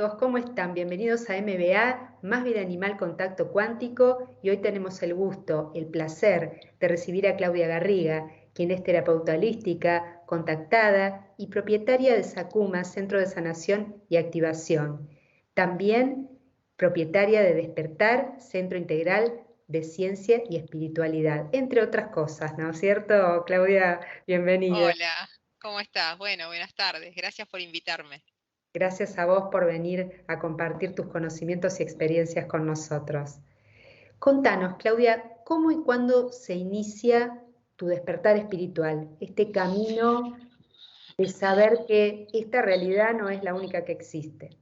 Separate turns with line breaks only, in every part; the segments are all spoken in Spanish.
todos, ¿cómo están? Bienvenidos a MBA, Más Vida Animal Contacto Cuántico, y hoy tenemos el gusto, el placer de recibir a Claudia Garriga, quien es terapeuta holística, contactada y propietaria de Sakuma, Centro de Sanación y Activación. También propietaria de Despertar, Centro Integral de Ciencia y Espiritualidad, entre otras cosas, ¿no es cierto, Claudia? Bienvenida.
Hola, ¿cómo estás? Bueno, buenas tardes. Gracias por invitarme.
Gracias a vos por venir a compartir tus conocimientos y experiencias con nosotros. Contanos, Claudia, ¿cómo y cuándo se inicia tu despertar espiritual? Este camino de saber que esta realidad no es la única que existe.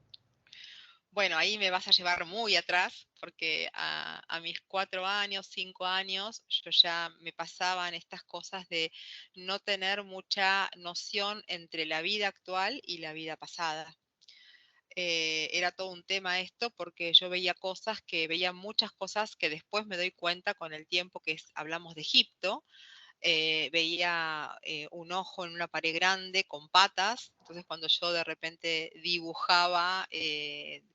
Bueno, ahí me vas a llevar muy atrás, porque a mis 4 años, 5 años, yo ya me pasaban estas cosas de no tener mucha noción entre la vida actual y la vida pasada. Era todo un tema esto porque yo veía muchas cosas que después me doy cuenta con el tiempo hablamos de Egipto. Veía un ojo en una pared grande con patas, entonces cuando yo de repente dibujaba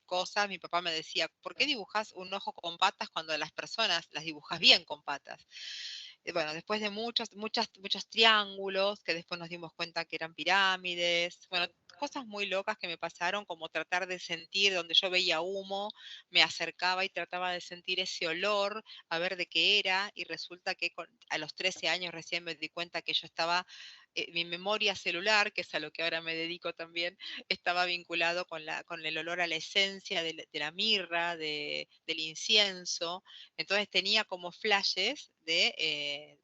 cosas, mi papá me decía, ¿por qué dibujas un ojo con patas cuando las personas las dibujas bien con patas? Bueno, después de muchos triángulos, que después nos dimos cuenta que eran pirámides, bueno, cosas muy locas que me pasaron, como tratar de sentir donde yo veía humo, me acercaba y trataba de sentir ese olor, a ver de qué era, y resulta que a los 13 años recién me di cuenta que yo estaba, mi memoria celular, que es a lo que ahora me dedico también, estaba vinculado con el olor a la esencia de la mirra, del incienso. Entonces tenía como flashes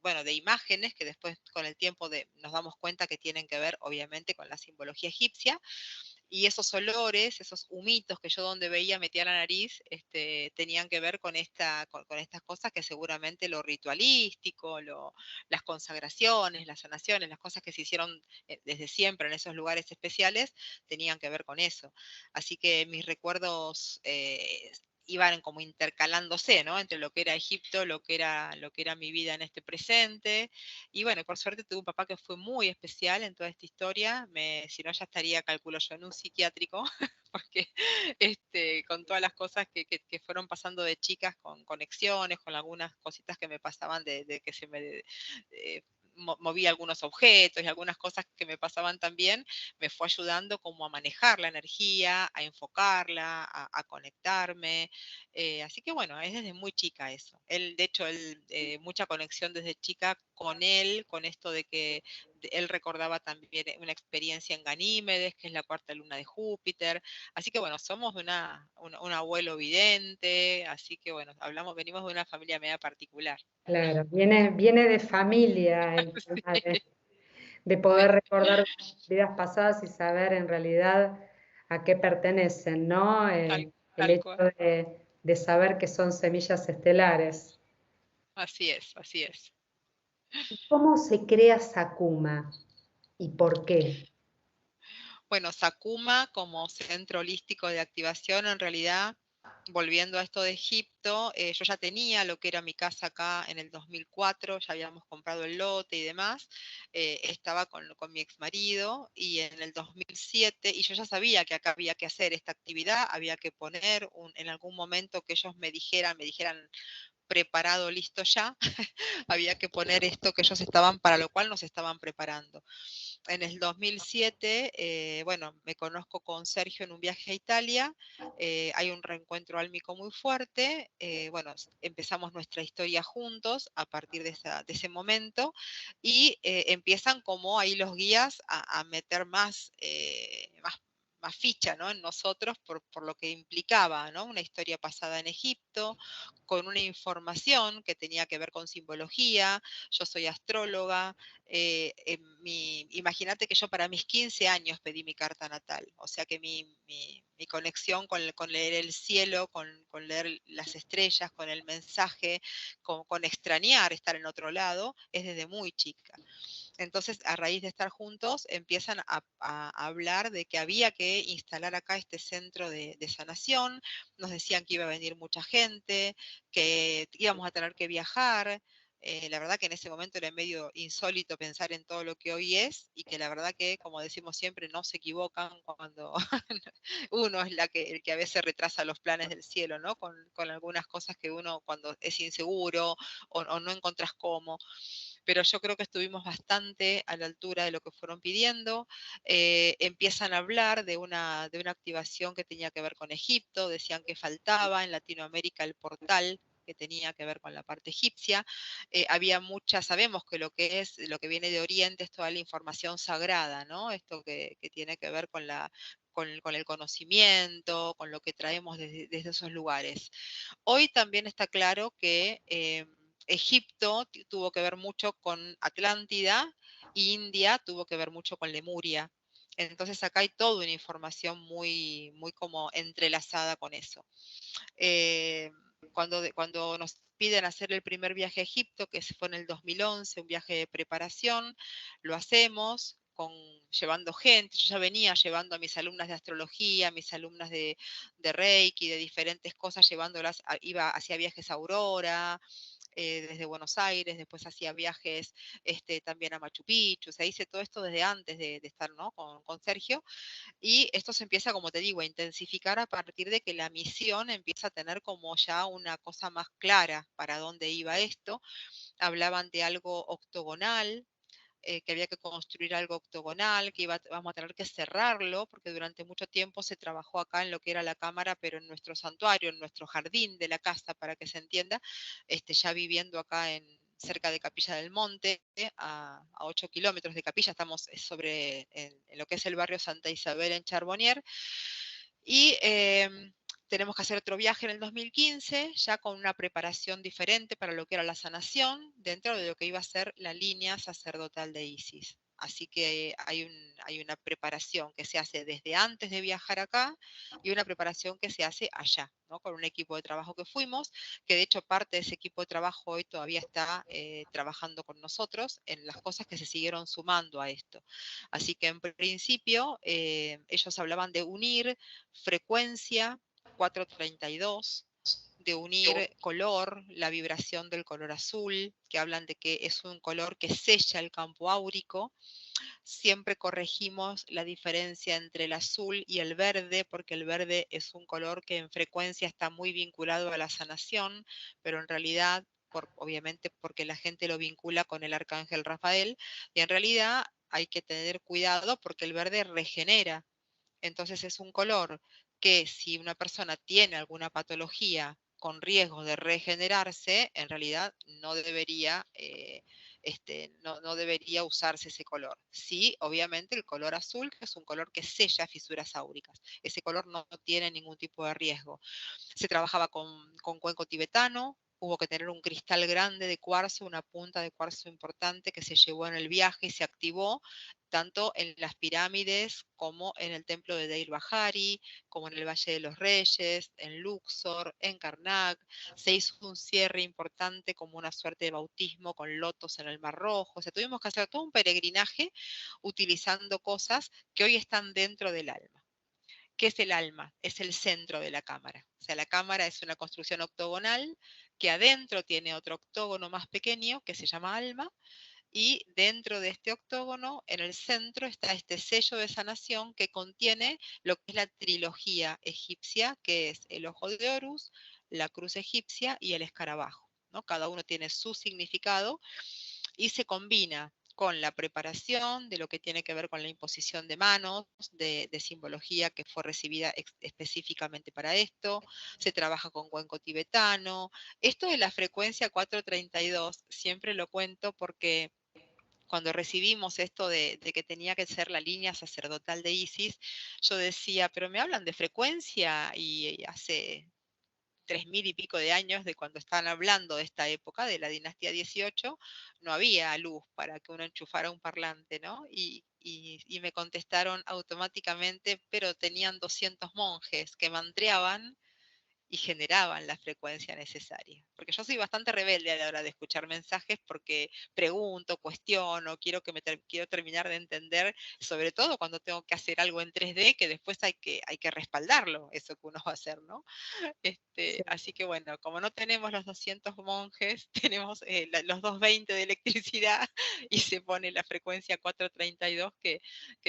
bueno, de imágenes que después con el tiempo nos damos cuenta que tienen que ver obviamente con la simbología egipcia, y esos olores, esos humitos que yo donde veía metía la nariz, tenían que ver con estas cosas que seguramente lo ritualístico, las consagraciones, las sanaciones, las cosas que se hicieron desde siempre en esos lugares especiales, tenían que ver con eso. Así que mis recuerdos iban como intercalándose, ¿no? Entre lo que era Egipto, lo que era mi vida en este presente. Y bueno, por suerte tuve un papá que fue muy especial en toda esta historia. Si no, ya estaría, calculo yo, en un psiquiátrico, porque con todas las cosas que fueron pasando de chicas, con conexiones, con algunas cositas que me pasaban de que se me movía algunos objetos y algunas cosas que me pasaban también, me fue ayudando como a manejar la energía, a enfocarla, a conectarme. Así que bueno, es desde muy chica eso. De hecho, mucha conexión desde chica con él, con esto de que él recordaba también una experiencia en Ganímedes, que es la cuarta luna de Júpiter. Así que bueno, somos un abuelo vidente, así que bueno, venimos de una familia media particular.
Claro, viene de familia el tema
Sí,
de
sí,
poder recordar vidas pasadas y saber en realidad a qué pertenecen, ¿no?
tal,
El
tal
hecho
cual.
de saber que son semillas estelares.
Así es, así es.
¿Cómo se crea Sakuma y por qué?
Bueno, Sakuma como centro holístico de activación, en realidad, volviendo a esto de Egipto, yo ya tenía lo que era mi casa acá en el 2004, ya habíamos comprado el lote y demás, estaba con mi ex marido y en el 2007, y yo ya sabía que acá había que hacer esta actividad, había que poner en algún momento que ellos me dijeran preparado, listo ya, había que poner esto que ellos para lo cual nos estaban preparando. En el 2007, bueno, me conozco con Sergio en un viaje a Italia, hay un reencuentro álmico muy fuerte, bueno, empezamos nuestra historia juntos a partir de ese momento, y empiezan como ahí los guías a meter más ficha, ¿no? En nosotros por lo que implicaba, ¿no? Una historia pasada en Egipto, con una información que tenía que ver con simbología. Yo soy astróloga. Imagínate que yo para mis 15 años pedí mi carta natal, o sea que mi conexión con leer el cielo, con leer las estrellas, con el mensaje, con extrañar estar en otro lado, es desde muy chica. Entonces, a raíz de estar juntos, empiezan a hablar de que había que instalar acá este centro de sanación. Nos decían que iba a venir mucha gente, que íbamos a tener que viajar. La verdad que en ese momento era medio insólito pensar en todo lo que hoy es y que la verdad que, como decimos siempre, no se equivocan cuando uno es el que a veces retrasa los planes del cielo, ¿no? Con algunas cosas que uno cuando es inseguro o no encontrás cómo. Pero yo creo que estuvimos bastante a la altura de lo que fueron pidiendo. Empiezan a hablar de una activación que tenía que ver con Egipto, decían que faltaba en Latinoamérica el portal que tenía que ver con la parte egipcia. Había mucha, sabemos que lo que es, lo que viene de Oriente es toda la información sagrada, ¿no? Esto que tiene que ver con con el conocimiento, con lo que traemos desde esos lugares. Hoy también está claro que Egipto tuvo que ver mucho con Atlántida, y India tuvo que ver mucho con Lemuria. Entonces acá hay toda una información muy como entrelazada con eso. Eh, cuando nos piden hacer el primer viaje a Egipto, que fue en el 2011, un viaje de preparación, lo hacemos llevando gente. Yo ya venía llevando a mis alumnas de astrología, a mis alumnas de Reiki, de diferentes cosas, llevándolas, hacía viajes a Aurora, desde Buenos Aires, después hacía viajes también a Machu Picchu, o sea, hice todo esto desde antes de estar, ¿no? con Sergio, y esto se empieza, como te digo, a intensificar a partir de que la misión empieza a tener como ya una cosa más clara para dónde iba esto. Hablaban de algo octogonal, que había que construir algo octogonal, vamos a tener que cerrarlo, porque durante mucho tiempo se trabajó acá en lo que era la cámara, pero en nuestro santuario, en nuestro jardín de la casa, para que se entienda, ya viviendo acá cerca de Capilla del Monte, a 8 kilómetros de Capilla, estamos en lo que es el barrio Santa Isabel en Charbonnier, y tenemos que hacer otro viaje en el 2015, ya con una preparación diferente para lo que era la sanación, dentro de lo que iba a ser la línea sacerdotal de Isis. Así que hay una preparación que se hace desde antes de viajar acá y una preparación que se hace allá, ¿no? Con un equipo de trabajo que fuimos, que de hecho parte de ese equipo de trabajo hoy todavía está trabajando con nosotros en las cosas que se siguieron sumando a esto. Así que en principio ellos hablaban de unir frecuencia 432, de unir color, la vibración del color azul, que hablan de que es un color que sella el campo áurico. Siempre corregimos la diferencia entre el azul y el verde, porque el verde es un color que en frecuencia está muy vinculado a la sanación, pero en realidad, obviamente porque la gente lo vincula con el arcángel Rafael, y en realidad hay que tener cuidado porque el verde regenera. Entonces es un color que si una persona tiene alguna patología con riesgo de regenerarse, en realidad no debería, no debería usarse ese color. Sí, obviamente el color azul, que es un color que sella fisuras áuricas. Ese color no tiene ningún tipo de riesgo. Se trabajaba con cuenco tibetano, hubo que tener un cristal grande de cuarzo, una punta de cuarzo importante que se llevó en el viaje y se activó tanto en las pirámides como en el templo de Deir Bahari, como en el Valle de los Reyes, en Luxor, en Karnak. Se hizo un cierre importante como una suerte de bautismo con lotos en el Mar Rojo. O sea, tuvimos que hacer todo un peregrinaje utilizando cosas que hoy están dentro del alma. ¿Qué es el alma? Es el centro de la cámara. O sea, la cámara es una construcción octogonal que adentro tiene otro octógono más pequeño que se llama alma, y dentro de este octógono, en el centro, está este sello de sanación que contiene lo que es la trilogía egipcia, que es el ojo de Horus, la cruz egipcia y el escarabajo, ¿no? Cada uno tiene su significado y se combina con la preparación de lo que tiene que ver con la imposición de manos, de simbología que fue recibida específicamente para esto, se trabaja con cuenco tibetano. Esto de la frecuencia 432, siempre lo cuento porque cuando recibimos esto de que tenía que ser la línea sacerdotal de Isis, yo decía, pero me hablan de frecuencia y hace 3000 y pico de años de cuando estaban hablando de esta época, de la dinastía 18, no había luz para que uno enchufara un parlante, ¿no? Y me contestaron automáticamente, pero tenían 200 monjes que mantreaban y generaban la frecuencia necesaria. Porque yo soy bastante rebelde a la hora de escuchar mensajes porque pregunto, cuestiono, quiero terminar de entender, sobre todo cuando tengo que hacer algo en 3D, que después hay que respaldarlo, eso que uno va a hacer, ¿no?
Sí,
Así que bueno, como no tenemos los 200 monjes, tenemos los 220 de electricidad y se pone la frecuencia 432 que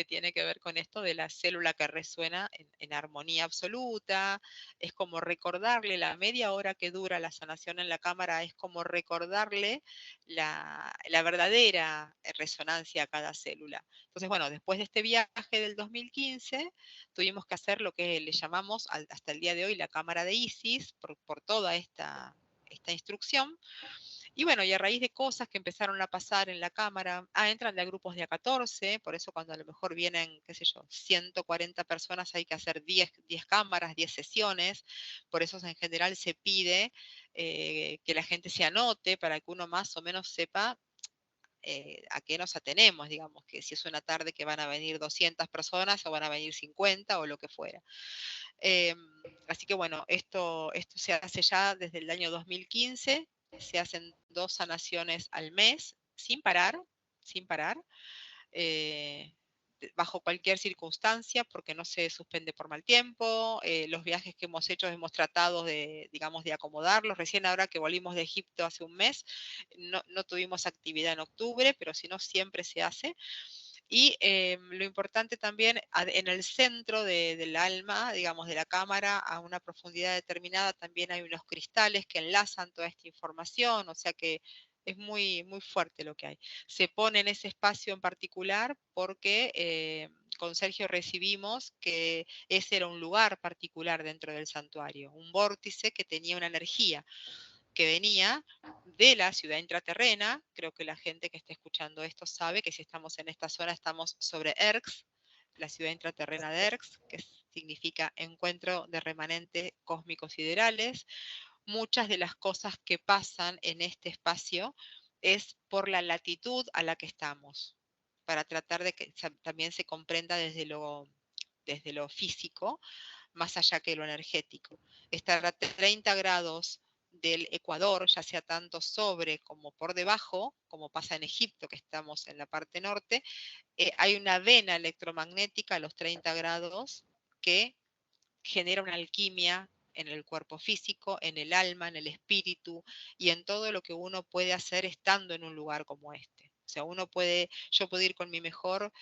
tiene que ver con esto de la célula que resuena en armonía absoluta. Es como recordarle la media hora que dura la sanación en la cámara, es como recordarle la verdadera resonancia a cada célula. Entonces, bueno, después de este viaje del 2015, tuvimos que hacer lo que le llamamos hasta el día de hoy la cámara de Isis por toda esta instrucción. Y bueno, y a raíz de cosas que empezaron a pasar en la cámara, entran de grupos de A14, por eso cuando a lo mejor vienen, qué sé yo, 140 personas hay que hacer 10 cámaras, 10 sesiones, por eso en general se pide que la gente se anote para que uno más o menos sepa a qué nos atenemos, digamos, que si es una tarde que van a venir 200 personas o van a venir 50 o lo que fuera. Eh, Así que bueno, esto se hace ya desde el año 2015, se hacen 2 sanaciones al mes, sin parar, sin parar. eh, Bajo cualquier circunstancia, porque no se suspende por mal tiempo. Los viajes que hemos hecho hemos tratado de, digamos, de acomodarlos. Recién ahora que volvimos de Egipto hace un mes, no tuvimos actividad en octubre, pero si no, siempre se hace. Y lo importante también, en el centro del alma, digamos, de la cámara, a una profundidad determinada, también hay unos cristales que enlazan toda esta información, o sea que es muy, muy fuerte lo que hay. Se pone en ese espacio en particular porque con Sergio recibimos que ese era un lugar particular dentro del santuario, un vórtice que tenía una energía que venía de la ciudad intraterrena. Creo que la gente que esté escuchando esto sabe que si estamos en esta zona estamos sobre Erx, la ciudad intraterrena de Erx, que significa encuentro de remanentes cósmicos siderales. Muchas de las cosas que pasan en este espacio es por la latitud a la que estamos, para tratar de que también se comprenda desde lo físico, más allá que lo energético. Estar a 30 grados del Ecuador, ya sea tanto sobre como por debajo, como pasa en Egipto, que estamos en la parte norte, hay una vena electromagnética a los 30 grados que genera una alquimia en el cuerpo físico, en el alma, en el espíritu y en todo lo que uno puede hacer estando en un lugar como este. O sea, yo puedo ir con mi mejor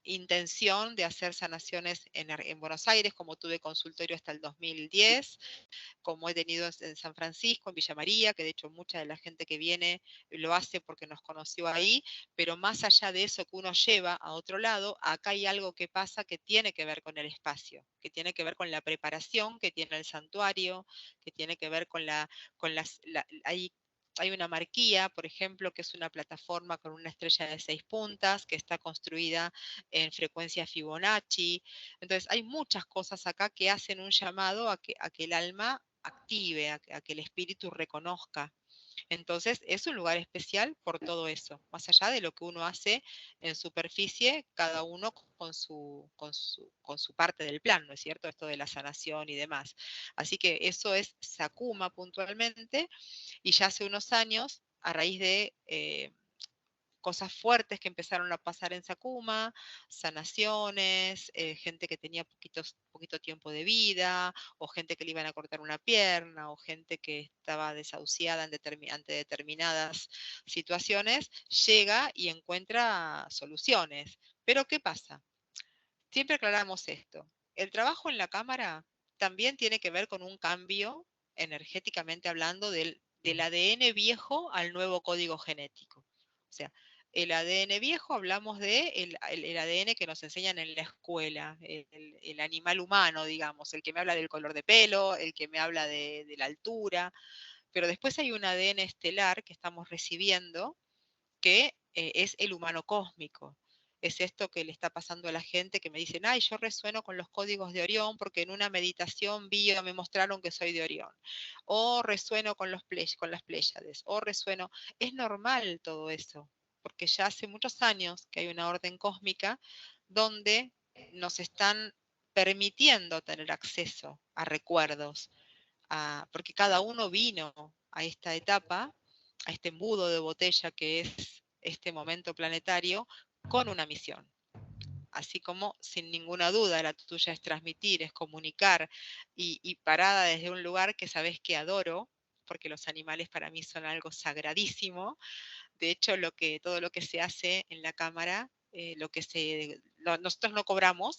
intención de hacer sanaciones en Buenos Aires, como tuve consultorio hasta el 2010, como he tenido en San Francisco, en Villa María, que de hecho mucha de la gente que viene lo hace porque nos conoció ahí, pero más allá de eso que uno lleva a otro lado, acá hay algo que pasa que tiene que ver con el espacio, que tiene que ver con la preparación que tiene el santuario, que tiene que ver con hay una marquía, por ejemplo, que es una plataforma con una estrella de 6 puntas que está construida en frecuencia Fibonacci. Entonces, hay muchas cosas acá que hacen un llamado a que el alma active, a que el espíritu reconozca. Entonces, es un lugar especial por todo eso, más allá de lo que uno hace en superficie, cada uno con su parte del plan, ¿no es cierto? Esto de la sanación y demás. Así que eso es Sakuma puntualmente, y ya hace unos años, a raíz de cosas fuertes que empezaron a pasar en Sakuma, sanaciones, gente que tenía poquito tiempo de vida, o gente que le iban a cortar una pierna, o gente que estaba desahuciada ante determinadas situaciones, llega y encuentra soluciones. Pero ¿qué pasa? Siempre aclaramos esto. El trabajo en la cámara también tiene que ver con un cambio, energéticamente hablando, del ADN viejo al nuevo código genético. O sea, el ADN viejo, hablamos de el ADN que nos enseñan en la escuela, el animal humano, digamos, el que me habla del color de pelo, el que me habla de la altura, pero después hay un ADN estelar que estamos recibiendo que es el humano cósmico. Es esto que le está pasando a la gente que me dicen, ay, yo resueno con los códigos de Orión porque en una meditación me mostraron que soy de Orión. O resueno con las Pléyades. O resueno. Es normal todo eso, porque ya hace muchos años que hay una orden cósmica donde nos están permitiendo tener acceso a recuerdos, porque cada uno vino a esta etapa, a este embudo de botella que es este momento planetario, con una misión. Así como sin ninguna duda la tuya es transmitir, es comunicar, y parada desde un lugar que sabes que adoro, porque los animales para mí son algo sagradísimo. De hecho, todo lo que se hace en la cámara, nosotros no cobramos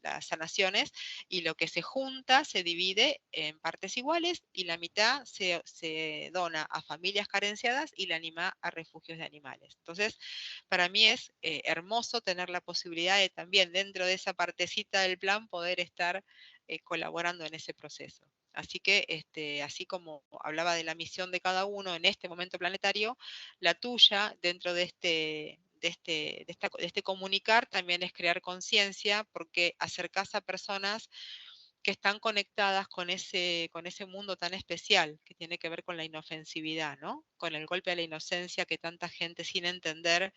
las sanaciones, y lo que se junta se divide en partes iguales, y la mitad se dona a familias carenciadas y la mitad a refugios de animales. Entonces, para mí es hermoso tener la posibilidad de también dentro de esa partecita del plan poder estar colaborando en ese proceso. Así que, así como hablaba de la misión de cada uno en este momento planetario, la tuya dentro de este comunicar también es crear conciencia, porque acercás a personas que están conectadas con ese mundo tan especial que tiene que ver con la inofensividad, ¿no? Con el golpe a la inocencia que tanta gente sin entender,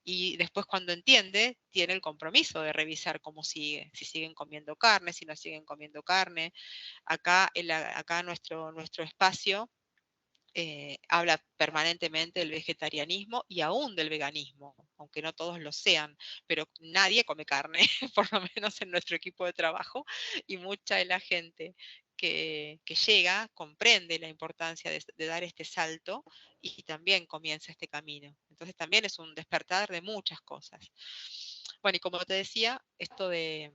y después cuando entiende, tiene el compromiso de revisar cómo sigue, si siguen comiendo carne, si no siguen comiendo carne. Acá nuestro espacio habla permanentemente del vegetarianismo y aún del veganismo, aunque no todos lo sean, pero nadie come carne, por lo menos en nuestro equipo de trabajo, y mucha de la gente que llega comprende la importancia de dar este salto, y también comienza este camino. Entonces también es un despertar de muchas cosas. Bueno, y como te decía, esto de,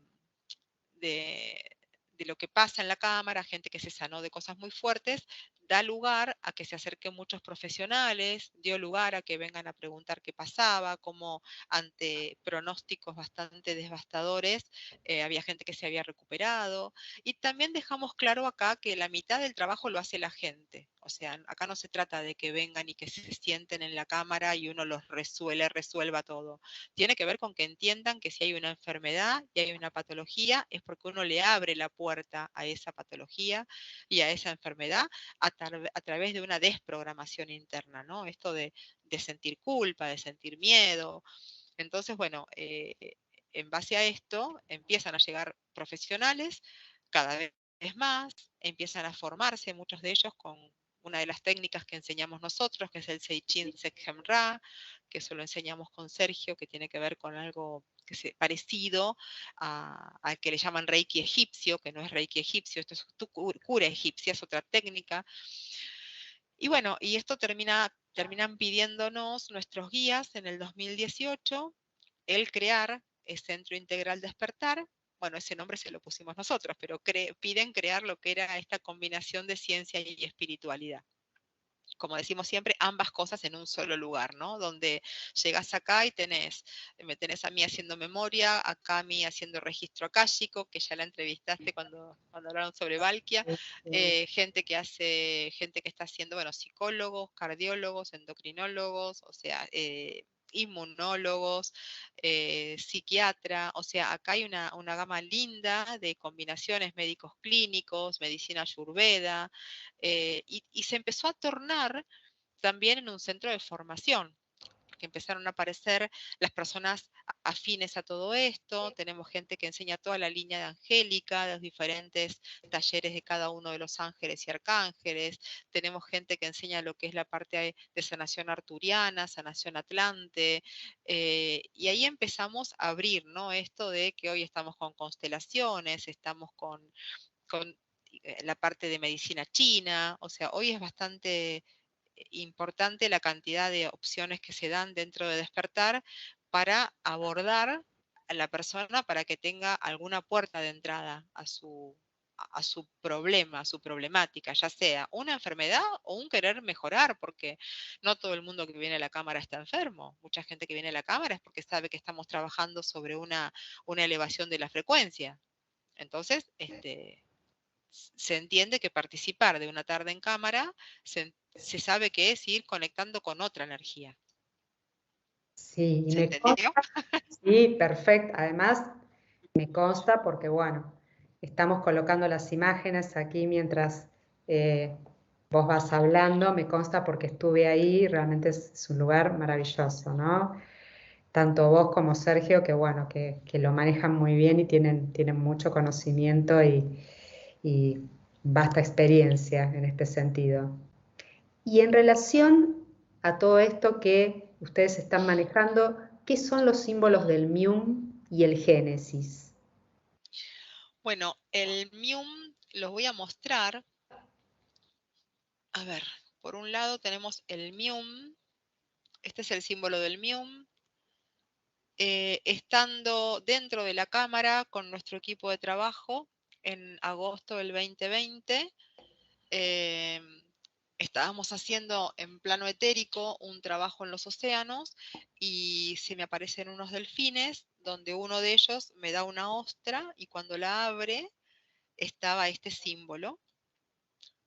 de lo que pasa en la cámara, gente que se sanó de cosas muy fuertes, da lugar a que se acerquen muchos profesionales, dio lugar a que vengan a preguntar qué pasaba, cómo ante pronósticos bastante devastadores había gente que se había recuperado. Y también dejamos claro acá que la mitad del trabajo lo hace la gente. O sea, acá no se trata de que vengan y que se sienten en la cámara y uno los resuelva todo. Tiene que ver con que entiendan que si hay una enfermedad y hay una patología, es porque uno le abre la puerta a esa patología y a esa enfermedad a través de una desprogramación interna, ¿no? Esto de sentir culpa, de sentir miedo. Entonces, bueno, en base a esto empiezan a llegar profesionales cada vez más, empiezan a formarse muchos de ellos con una de las técnicas que enseñamos nosotros, que es el Seichin Sekhem Ra, que eso lo enseñamos con Sergio, que tiene que ver con algo parecido al que le llaman Reiki egipcio, que no es Reiki egipcio, esto es cura egipcia, es otra técnica. Y bueno, y esto terminan pidiéndonos nuestros guías en el 2018 el crear el Centro Integral Despertar. Bueno, ese nombre se lo pusimos nosotros, pero piden crear lo que era esta combinación de ciencia y espiritualidad. Como decimos siempre, ambas cosas en un solo lugar, ¿no? Donde llegas acá y me tenés a mí haciendo memoria, acá a mí haciendo registro akáshico, que ya la entrevistaste cuando hablaron sobre Valkia, gente que está haciendo, bueno, psicólogos, cardiólogos, endocrinólogos, o sea, inmunólogos, psiquiatra, o sea, acá hay una gama linda de combinaciones, médicos clínicos, medicina ayurveda, y se empezó a tornar también en un centro de formación, porque empezaron a aparecer las personas afines a todo esto. Tenemos gente que enseña toda la línea de Angélica, de los diferentes talleres de cada uno de los ángeles y arcángeles. Tenemos gente que enseña lo que es la parte de sanación arturiana, sanación atlante, y ahí empezamos a abrir, ¿no? Esto de que hoy estamos con constelaciones, estamos con la parte de medicina china, o sea, hoy es bastante importante la cantidad de opciones que se dan dentro de Despertar para abordar a la persona para que tenga alguna puerta de entrada a su problema, a su problemática, ya sea una enfermedad o un querer mejorar, porque no todo el mundo que viene a la cámara está enfermo. Mucha gente que viene a la cámara es porque sabe que estamos trabajando sobre una elevación de la frecuencia. Entonces, se entiende que participar de una tarde en cámara se sabe que es ir conectando con otra energía.
Sí, y
¿Se
me
entendió?
consta, sí, perfecto. Además, me consta porque, bueno, estamos colocando las imágenes aquí mientras vos vas hablando, me consta porque estuve ahí, realmente es un lugar maravilloso, ¿no? tanto vos como Sergio, que bueno, que lo manejan muy bien y tienen mucho conocimiento y vasta experiencia en este sentido. Y en relación a todo esto que ustedes están manejando, ¿qué son los símbolos del Mium y el Génesis?
Bueno, el Mium los voy a mostrar. A ver, por un lado tenemos el Mium. Este es el símbolo del Mium. Estando dentro de la cámara con nuestro equipo de trabajo en agosto del 2020, eh, estábamos haciendo en plano etérico un trabajo en los océanos y se me aparecen unos delfines donde uno de ellos me da una ostra y cuando la abre estaba este símbolo.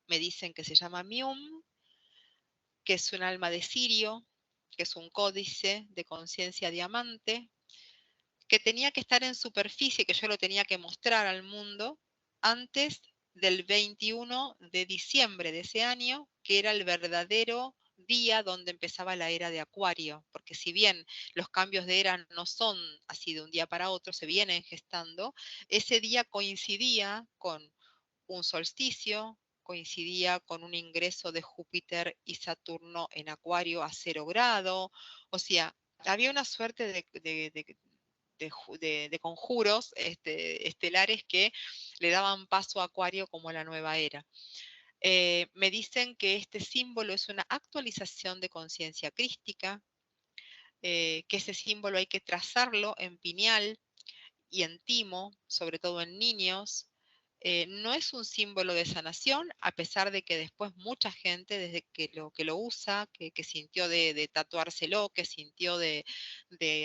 Me dicen que se llama Mium, que es un alma de Sirio, que es un códice de conciencia diamante, que tenía que estar en superficie, que yo lo tenía que mostrar al mundo antes del 21 de diciembre de ese año, que era el verdadero día donde empezaba la era de Acuario, porque si bien los cambios de era no son así de un día para otro, se vienen gestando, ese día coincidía con un solsticio, coincidía con un ingreso de Júpiter y Saturno en Acuario a 0 grado, o sea, había una suerte de conjuros estelares que le daban paso a Acuario como la nueva era. Me dicen que este símbolo es una actualización de conciencia crística, que ese símbolo hay que trazarlo en pineal y en timo, sobre todo en niños. No es un símbolo de sanación, a pesar de que después mucha gente, desde que lo usa, que sintió de tatuárselo, que sintió de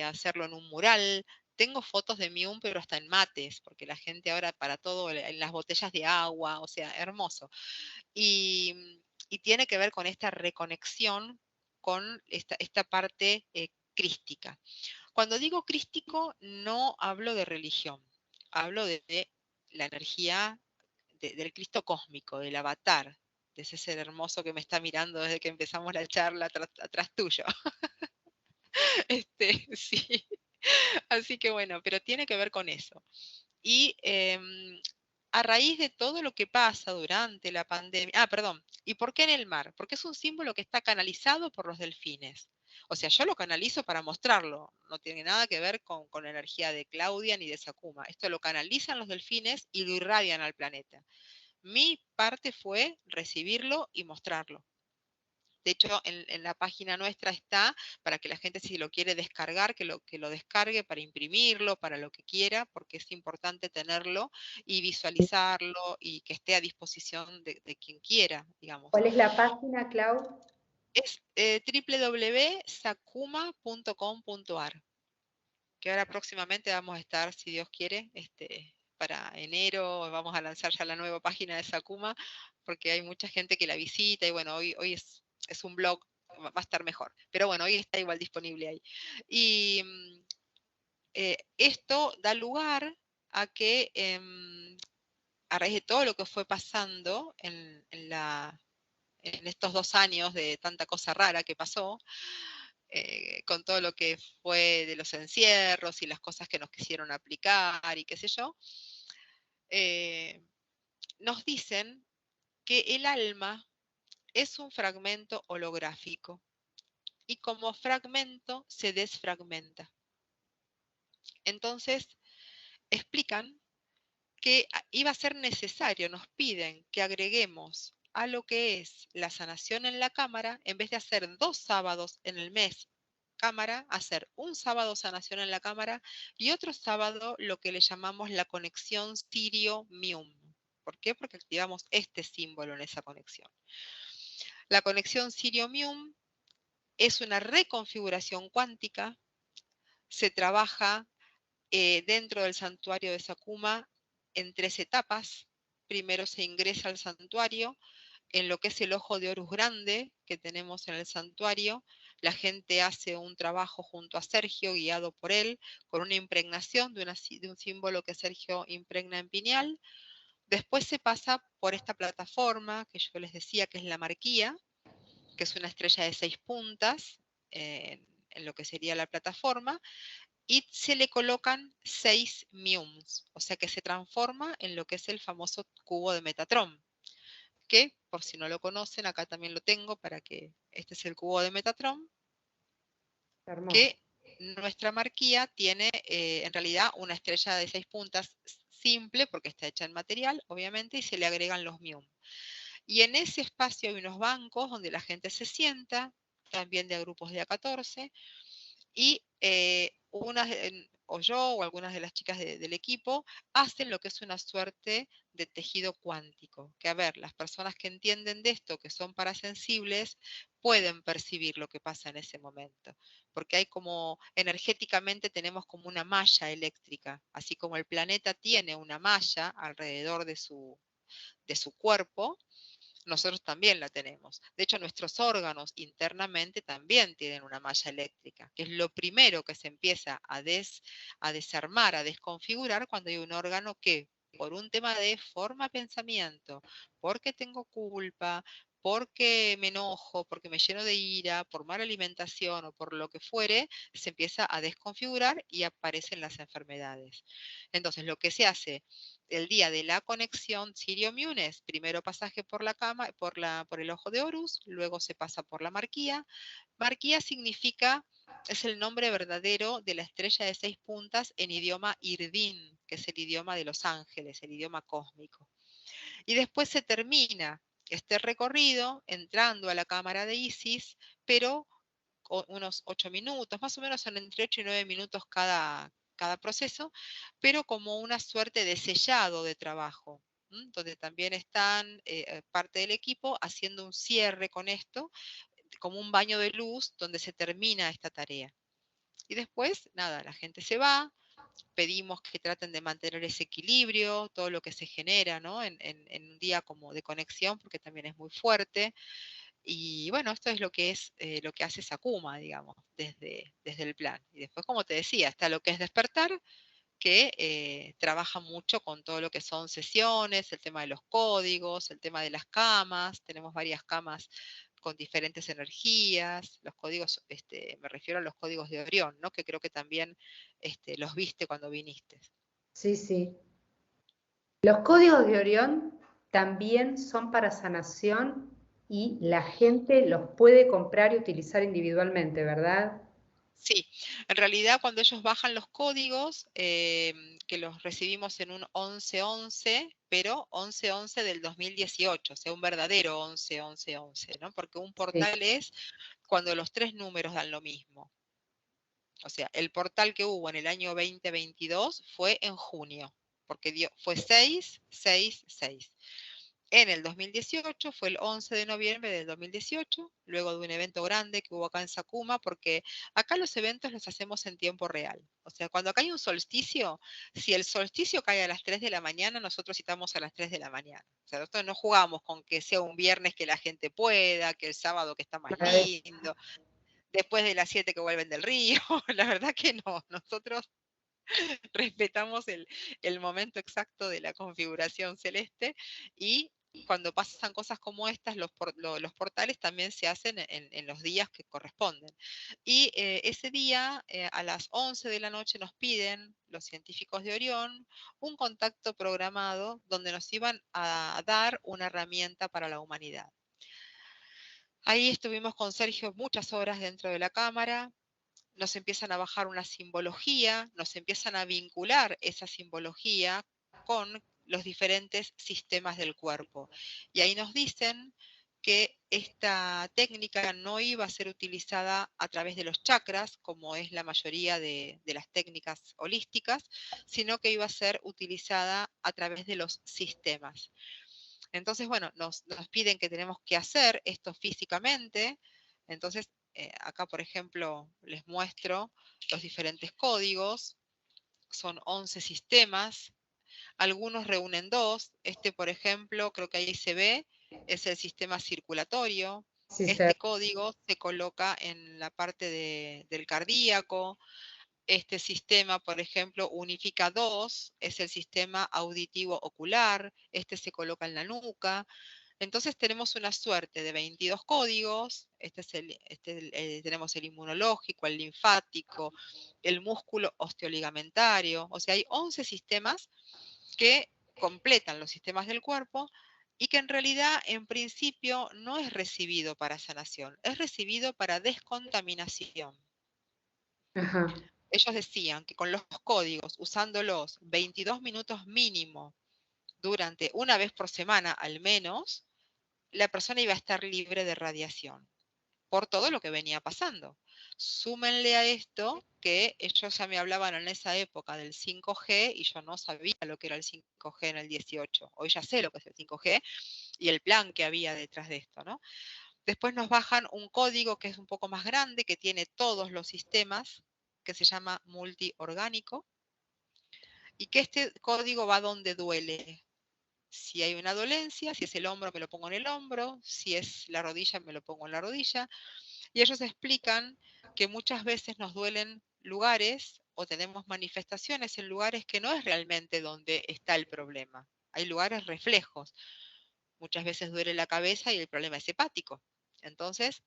hacerlo en un mural. Tengo fotos de Miun, pero hasta en mates, porque la gente ahora para todo, en las botellas de agua, o sea, hermoso. Y tiene que ver con esta reconexión con esta parte crística. Cuando digo crístico, no hablo de religión, hablo de la energía del Cristo cósmico, del avatar, de ese ser hermoso que me está mirando desde que empezamos la charla atrás tuyo. Sí. Así que bueno, pero tiene que ver con eso. Y a raíz de todo lo que pasa durante la pandemia, perdón, ¿y por qué en el mar? Porque es un símbolo que está canalizado por los delfines. O sea, yo lo canalizo para mostrarlo, no tiene nada que ver con la energía de Claudia ni de Sakuma. Esto lo canalizan los delfines y lo irradian al planeta. Mi parte fue recibirlo y mostrarlo. De hecho, en la página nuestra está para que la gente, si lo quiere descargar, que lo descargue para imprimirlo, para lo que quiera, porque es importante tenerlo y visualizarlo y que esté a disposición de quien quiera, digamos.
¿Cuál es la página, Clau?
Es www.sakuma.com.ar, que ahora próximamente vamos a estar, si Dios quiere, para enero vamos a lanzar ya la nueva página de Sakuma, porque hay mucha gente que la visita y bueno, hoy es un blog, va a estar mejor. Pero bueno, hoy está igual disponible ahí. Y esto da lugar a que a raíz de todo lo que fue pasando en estos 2 años de tanta cosa rara que pasó, con todo lo que fue de los encierros y las cosas que nos quisieron aplicar y qué sé yo, eh, nos dicen que el alma es un fragmento holográfico y como fragmento se desfragmenta. Entonces, explican que iba a ser necesario, nos piden que agreguemos a lo que es la sanación en la cámara, en vez de hacer 2 sábados en el mes cámara, hacer un sábado sanación en la cámara y otro sábado lo que le llamamos la conexión Sirio-Mium. ¿Por qué? Porque activamos este símbolo en esa conexión. La conexión Sirio-Mium es una reconfiguración cuántica, se trabaja dentro del santuario de Sakuma en 3 etapas. Primero se ingresa al santuario, en lo que es el ojo de Horus grande que tenemos en el santuario. La gente hace un trabajo junto a Sergio, guiado por él, con una impregnación de un símbolo que Sergio impregna en pineal. Después se pasa por esta plataforma que yo les decía que es la marquía, que es una estrella de 6 puntas, en lo que sería la plataforma y se le colocan 6 miums, o sea que se transforma en lo que es el famoso cubo de Metatron, que por si no lo conocen, acá también lo tengo para que este es el cubo de Metatron,
Hermoso.
que nuestra marquía tiene en realidad una estrella de 6 puntas simple porque está hecha en material, obviamente, y se le agregan los mium. Y en ese espacio hay unos bancos donde la gente se sienta, también de grupos de A14, y o yo o algunas de las chicas del equipo hacen lo que es una suerte de tejido cuántico, que a ver, las personas que entienden de esto, que son parasensibles, pueden percibir lo que pasa en ese momento, porque hay como, energéticamente tenemos como una malla eléctrica, así como el planeta tiene una malla alrededor de su cuerpo, nosotros también la tenemos. De hecho, nuestros órganos internamente también tienen una malla eléctrica, que es lo primero que se empieza a desarmar, a desconfigurar cuando hay un órgano que, por un tema de forma de pensamiento, porque tengo culpa, porque me enojo, porque me lleno de ira, por mala alimentación o por lo que fuere, se empieza a desconfigurar y aparecen las enfermedades. Entonces, lo que se hace el día de la conexión Sirio-Mune es primero pasaje por la cama, por el ojo de Horus, luego se pasa por la marquía. Marquía significa, es el nombre verdadero de la estrella de 6 puntas en idioma irdín, que es el idioma de los ángeles, el idioma cósmico. Y después se termina este recorrido entrando a la cámara de Isis, pero unos 8 minutos, más o menos son entre 8 y 9 minutos cada proceso, pero como una suerte de sellado de trabajo, donde también están parte del equipo haciendo un cierre con esto, como un baño de luz donde se termina esta tarea. Y después, nada, la gente se va, pedimos que traten de mantener ese equilibrio, todo lo que se genera, ¿no? En un día como de conexión, porque también es muy fuerte. Y bueno, esto es lo que hace Sakuma, digamos, desde el plan. Y después, como te decía, está lo que es despertar, que trabaja mucho con todo lo que son sesiones, el tema de los códigos, el tema de las camas. Tenemos varias camas con diferentes energías. Los códigos, me refiero a los códigos de Orión, ¿no? Que creo que también los viste cuando viniste.
Sí, sí. Los códigos de Orión también son para sanación y la gente los puede comprar y utilizar individualmente, ¿verdad?
Sí, en realidad cuando ellos bajan los códigos, que los recibimos en un 1111, pero 1111 del 2018, o sea, un verdadero 1111, ¿no? Porque un
Sí.
portal es cuando los 3 números dan lo mismo. O sea, el portal que hubo en el año 2022 fue en junio, porque fue 666. En el 2018 fue el 11 de noviembre del 2018, luego de un evento grande que hubo acá en Sakuma, porque acá los eventos los hacemos en tiempo real. O sea, cuando acá hay un solsticio, si el solsticio cae a las 3 de la mañana, nosotros citamos a las 3 de la mañana. O sea, nosotros no jugamos con que sea un viernes que la gente pueda, que el sábado que está más lindo, después de las 7 que vuelven del río. La verdad que no, nosotros respetamos el momento exacto de la configuración celeste y cuando pasan cosas como estas, los portales también se hacen en los días que corresponden. Y ese día, a las 11 de la noche, nos piden los científicos de Orión un contacto programado donde nos iban a dar una herramienta para la humanidad. Ahí estuvimos con Sergio muchas horas dentro de la cámara, nos empiezan a bajar una simbología, nos empiezan a vincular esa simbología con los diferentes sistemas del cuerpo. Y ahí nos dicen que esta técnica no iba a ser utilizada a través de los chakras, como es la mayoría de las técnicas holísticas, sino que iba a ser utilizada a través de los sistemas. Entonces, bueno, nos piden que tenemos que hacer esto físicamente. Entonces, acá, por ejemplo, les muestro los diferentes códigos. Son 11 sistemas. Algunos reúnen dos. Este, por ejemplo, creo que ahí se ve, es el sistema circulatorio.
Sí,
Este código se coloca en la parte del cardíaco. Este sistema, por ejemplo, unifica dos, es el sistema auditivo ocular. Este se coloca en la nuca. Entonces tenemos una suerte de 22 códigos, tenemos el inmunológico, el linfático, el músculo osteoligamentario, o sea, hay 11 sistemas que completan los sistemas del cuerpo y que en realidad en principio no es recibido para sanación, es recibido para descontaminación.
Ajá.
Ellos decían que con los códigos, usándolos 22 minutos mínimo durante una vez por semana al menos, la persona iba a estar libre de radiación por todo lo que venía pasando. Súmenle a esto que ellos ya me hablaban en esa época del 5G y yo no sabía lo que era el 5G en el 18. Hoy ya sé lo que es el 5G y el plan que había detrás de esto, ¿no? Después nos bajan un código que es un poco más grande, que tiene todos los sistemas, que se llama multiorgánico, y que este código va donde duele. Si hay una dolencia, si es el hombro, me lo pongo en el hombro, si es la rodilla, me lo pongo en la rodilla. Y ellos explican que muchas veces nos duelen lugares o tenemos manifestaciones en lugares que no es realmente donde está el problema. Hay lugares reflejos. Muchas veces duele la cabeza y el problema es hepático. Entonces,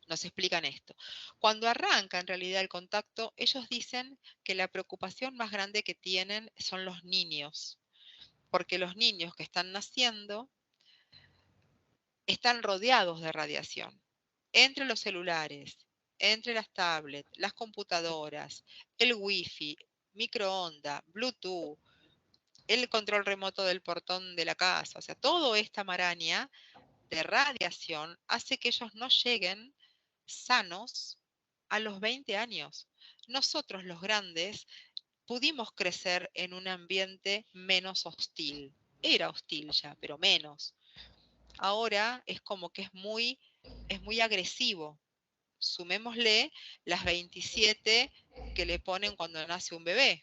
nos explican esto. Cuando arranca en realidad el contacto, ellos dicen que la preocupación más grande que tienen son los niños, porque los niños que están naciendo están rodeados de radiación. Entre los celulares, entre las tablets, las computadoras, el wifi, microondas, Bluetooth, el control remoto del portón de la casa, o sea, toda esta maraña de radiación hace que ellos no lleguen sanos a los 20 años. Nosotros los grandes pudimos crecer en un ambiente menos hostil. Era hostil ya, pero menos. Ahora es como que es muy agresivo. Sumémosle las 27 que le ponen cuando nace un bebé.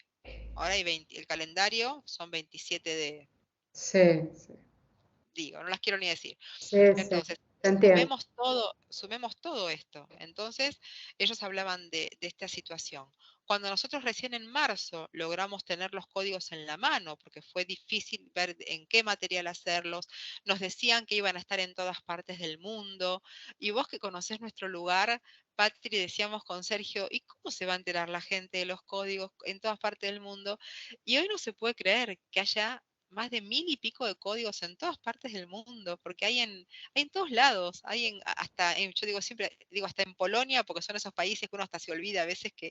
Ahora hay 20, el calendario son 27 de,
Sí, sí,
digo, no las quiero ni decir.
sí, sí,
Entonces,
te entiendo.
sumemos todo esto. Entonces, ellos hablaban de esta situación. Cuando nosotros recién en marzo logramos tener los códigos en la mano, porque fue difícil ver en qué material hacerlos, nos decían que iban a estar en todas partes del mundo, y vos que conocés nuestro lugar, Patri, decíamos con Sergio, ¿y cómo se va a enterar la gente de los códigos en todas partes del mundo? Y hoy no se puede creer que haya más de 1000 y pico de códigos en todas partes del mundo, porque hay en todos lados, yo digo siempre, digo hasta en Polonia, porque son esos países que uno hasta se olvida a veces que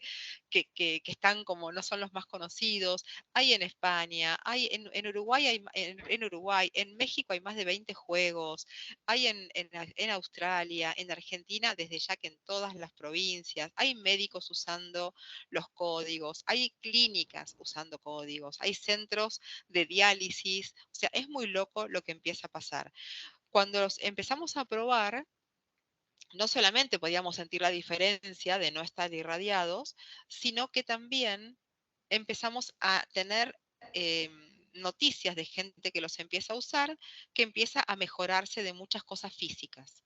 están como no son los más conocidos, hay en España, hay en Uruguay, en Uruguay, en México hay más de 20 juegos, hay en Australia, en Argentina, desde ya que en todas las provincias, hay médicos usando los códigos, hay clínicas usando códigos, hay centros de diálisis, o sea, es muy loco lo que empieza a pasar. Cuando los empezamos a probar, no solamente podíamos sentir la diferencia de no estar irradiados, sino que también empezamos a tener noticias de gente que los empieza a usar, que empieza a mejorarse de muchas cosas físicas.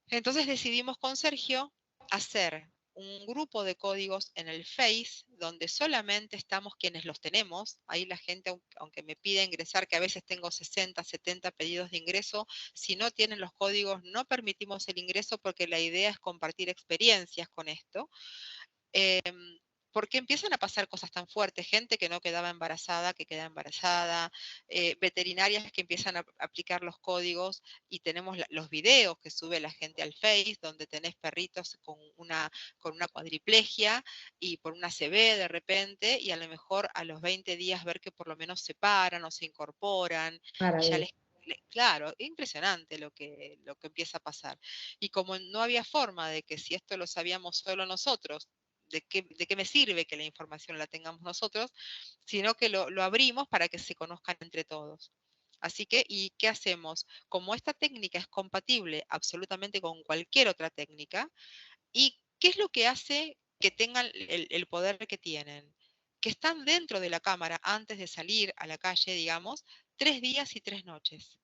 Entonces decidimos con Sergio hacer un grupo de códigos en el Face donde solamente estamos quienes los tenemos. Ahí la gente, aunque me pide ingresar, que a veces tengo 60, 70 pedidos de ingreso, si no tienen los códigos no permitimos el ingreso porque la idea es compartir experiencias con esto. Porque empiezan a pasar cosas tan fuertes, gente que no quedaba embarazada, que queda embarazada, veterinarias que empiezan a aplicar los códigos y tenemos los videos que sube la gente al Face, donde tenés perritos con una cuadriplegia y por una CB de repente, y a lo mejor a los 20 días ver que por lo menos se paran o se incorporan, y ya
Maravilla.
claro, impresionante lo que empieza a pasar. Y como no había forma de que si esto lo sabíamos solo nosotros, de qué me sirve que la información la tengamos nosotros, sino que lo abrimos para que se conozcan entre todos. Así que, ¿y qué hacemos? Como esta técnica es compatible absolutamente con cualquier otra técnica, ¿y qué es lo que hace que tengan el poder que tienen? Que están dentro de la cámara antes de salir a la calle, digamos, 3 días y 3 noches.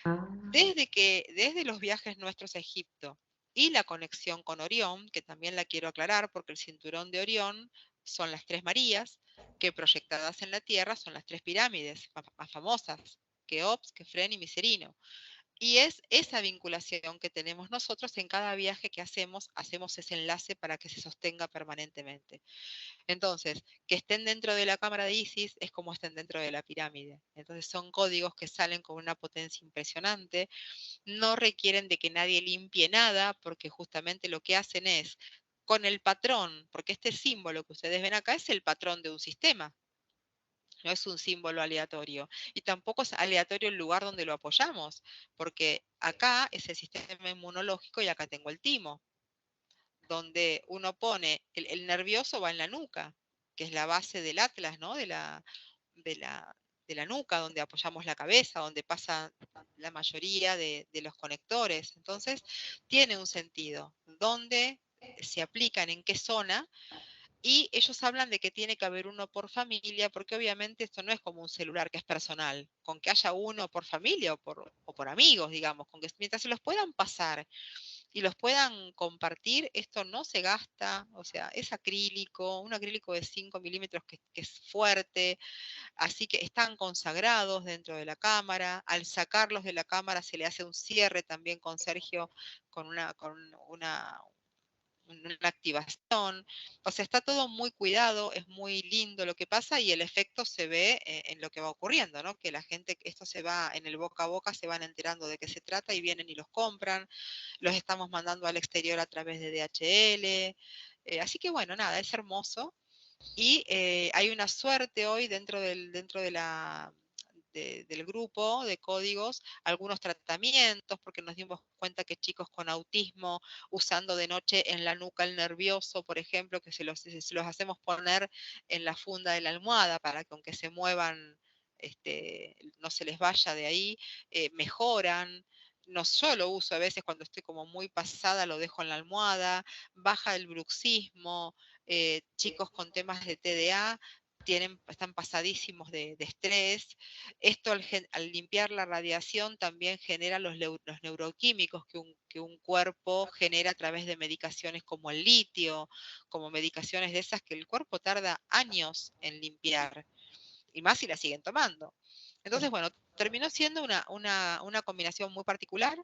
Ah,
Desde los viajes nuestros a Egipto y la conexión con Orión, que también la quiero aclarar porque el cinturón de Orión son las tres Marías, que proyectadas en la Tierra son las tres pirámides más famosas que Ops, que Fren y Miserino. Y es esa vinculación que tenemos nosotros en cada viaje que hacemos ese enlace para que se sostenga permanentemente. Entonces, que estén dentro de la cámara de Isis es como estén dentro de la pirámide. Entonces son códigos que salen con una potencia impresionante, no requieren de que nadie limpie nada, porque justamente lo que hacen es con el patrón, porque este símbolo que ustedes ven acá es el patrón de un sistema, no es un símbolo aleatorio. Y tampoco es aleatorio el lugar donde lo apoyamos, porque acá es el sistema inmunológico y acá tengo el timo, donde uno pone, el nervioso va en la nuca, que es la base del atlas, ¿no? De la, de la nuca, donde apoyamos la cabeza, donde pasa la mayoría de los conectores. Entonces, tiene un sentido. ¿Dónde se aplican? ¿En qué zona? Y ellos hablan de que tiene que haber uno por familia, porque obviamente esto no es como un celular que es personal, con que haya uno por familia o por amigos, digamos, con que mientras se los puedan pasar y los puedan compartir, esto no se gasta, o sea, es acrílico, un acrílico de 5 milímetros que es fuerte, así que están consagrados dentro de la cámara. Al sacarlos de la cámara se le hace un cierre también con Sergio, con una activación, o sea, está todo muy cuidado, es muy lindo lo que pasa y el efecto se ve en lo que va ocurriendo, ¿no? Que la gente, esto se va en el boca a boca, se van enterando de qué se trata y vienen y los compran, los estamos mandando al exterior a través de DHL, así que bueno, nada, es hermoso y hay una suerte hoy dentro del grupo de códigos, algunos tratamientos, porque nos dimos cuenta que chicos con autismo usando de noche en la nuca el nervioso, por ejemplo, que se los hacemos poner en la funda de la almohada para que aunque se muevan, no se les vaya de ahí, mejoran. No solo uso a veces cuando estoy como muy pasada, lo dejo en la almohada, baja el bruxismo, chicos con temas de TDA están pasadísimos de estrés. Esto al limpiar la radiación también genera los neuroquímicos que un cuerpo genera a través de medicaciones como el litio, como medicaciones de esas que el cuerpo tarda años en limpiar, y más si la siguen tomando. Entonces, bueno, terminó siendo una combinación muy particular,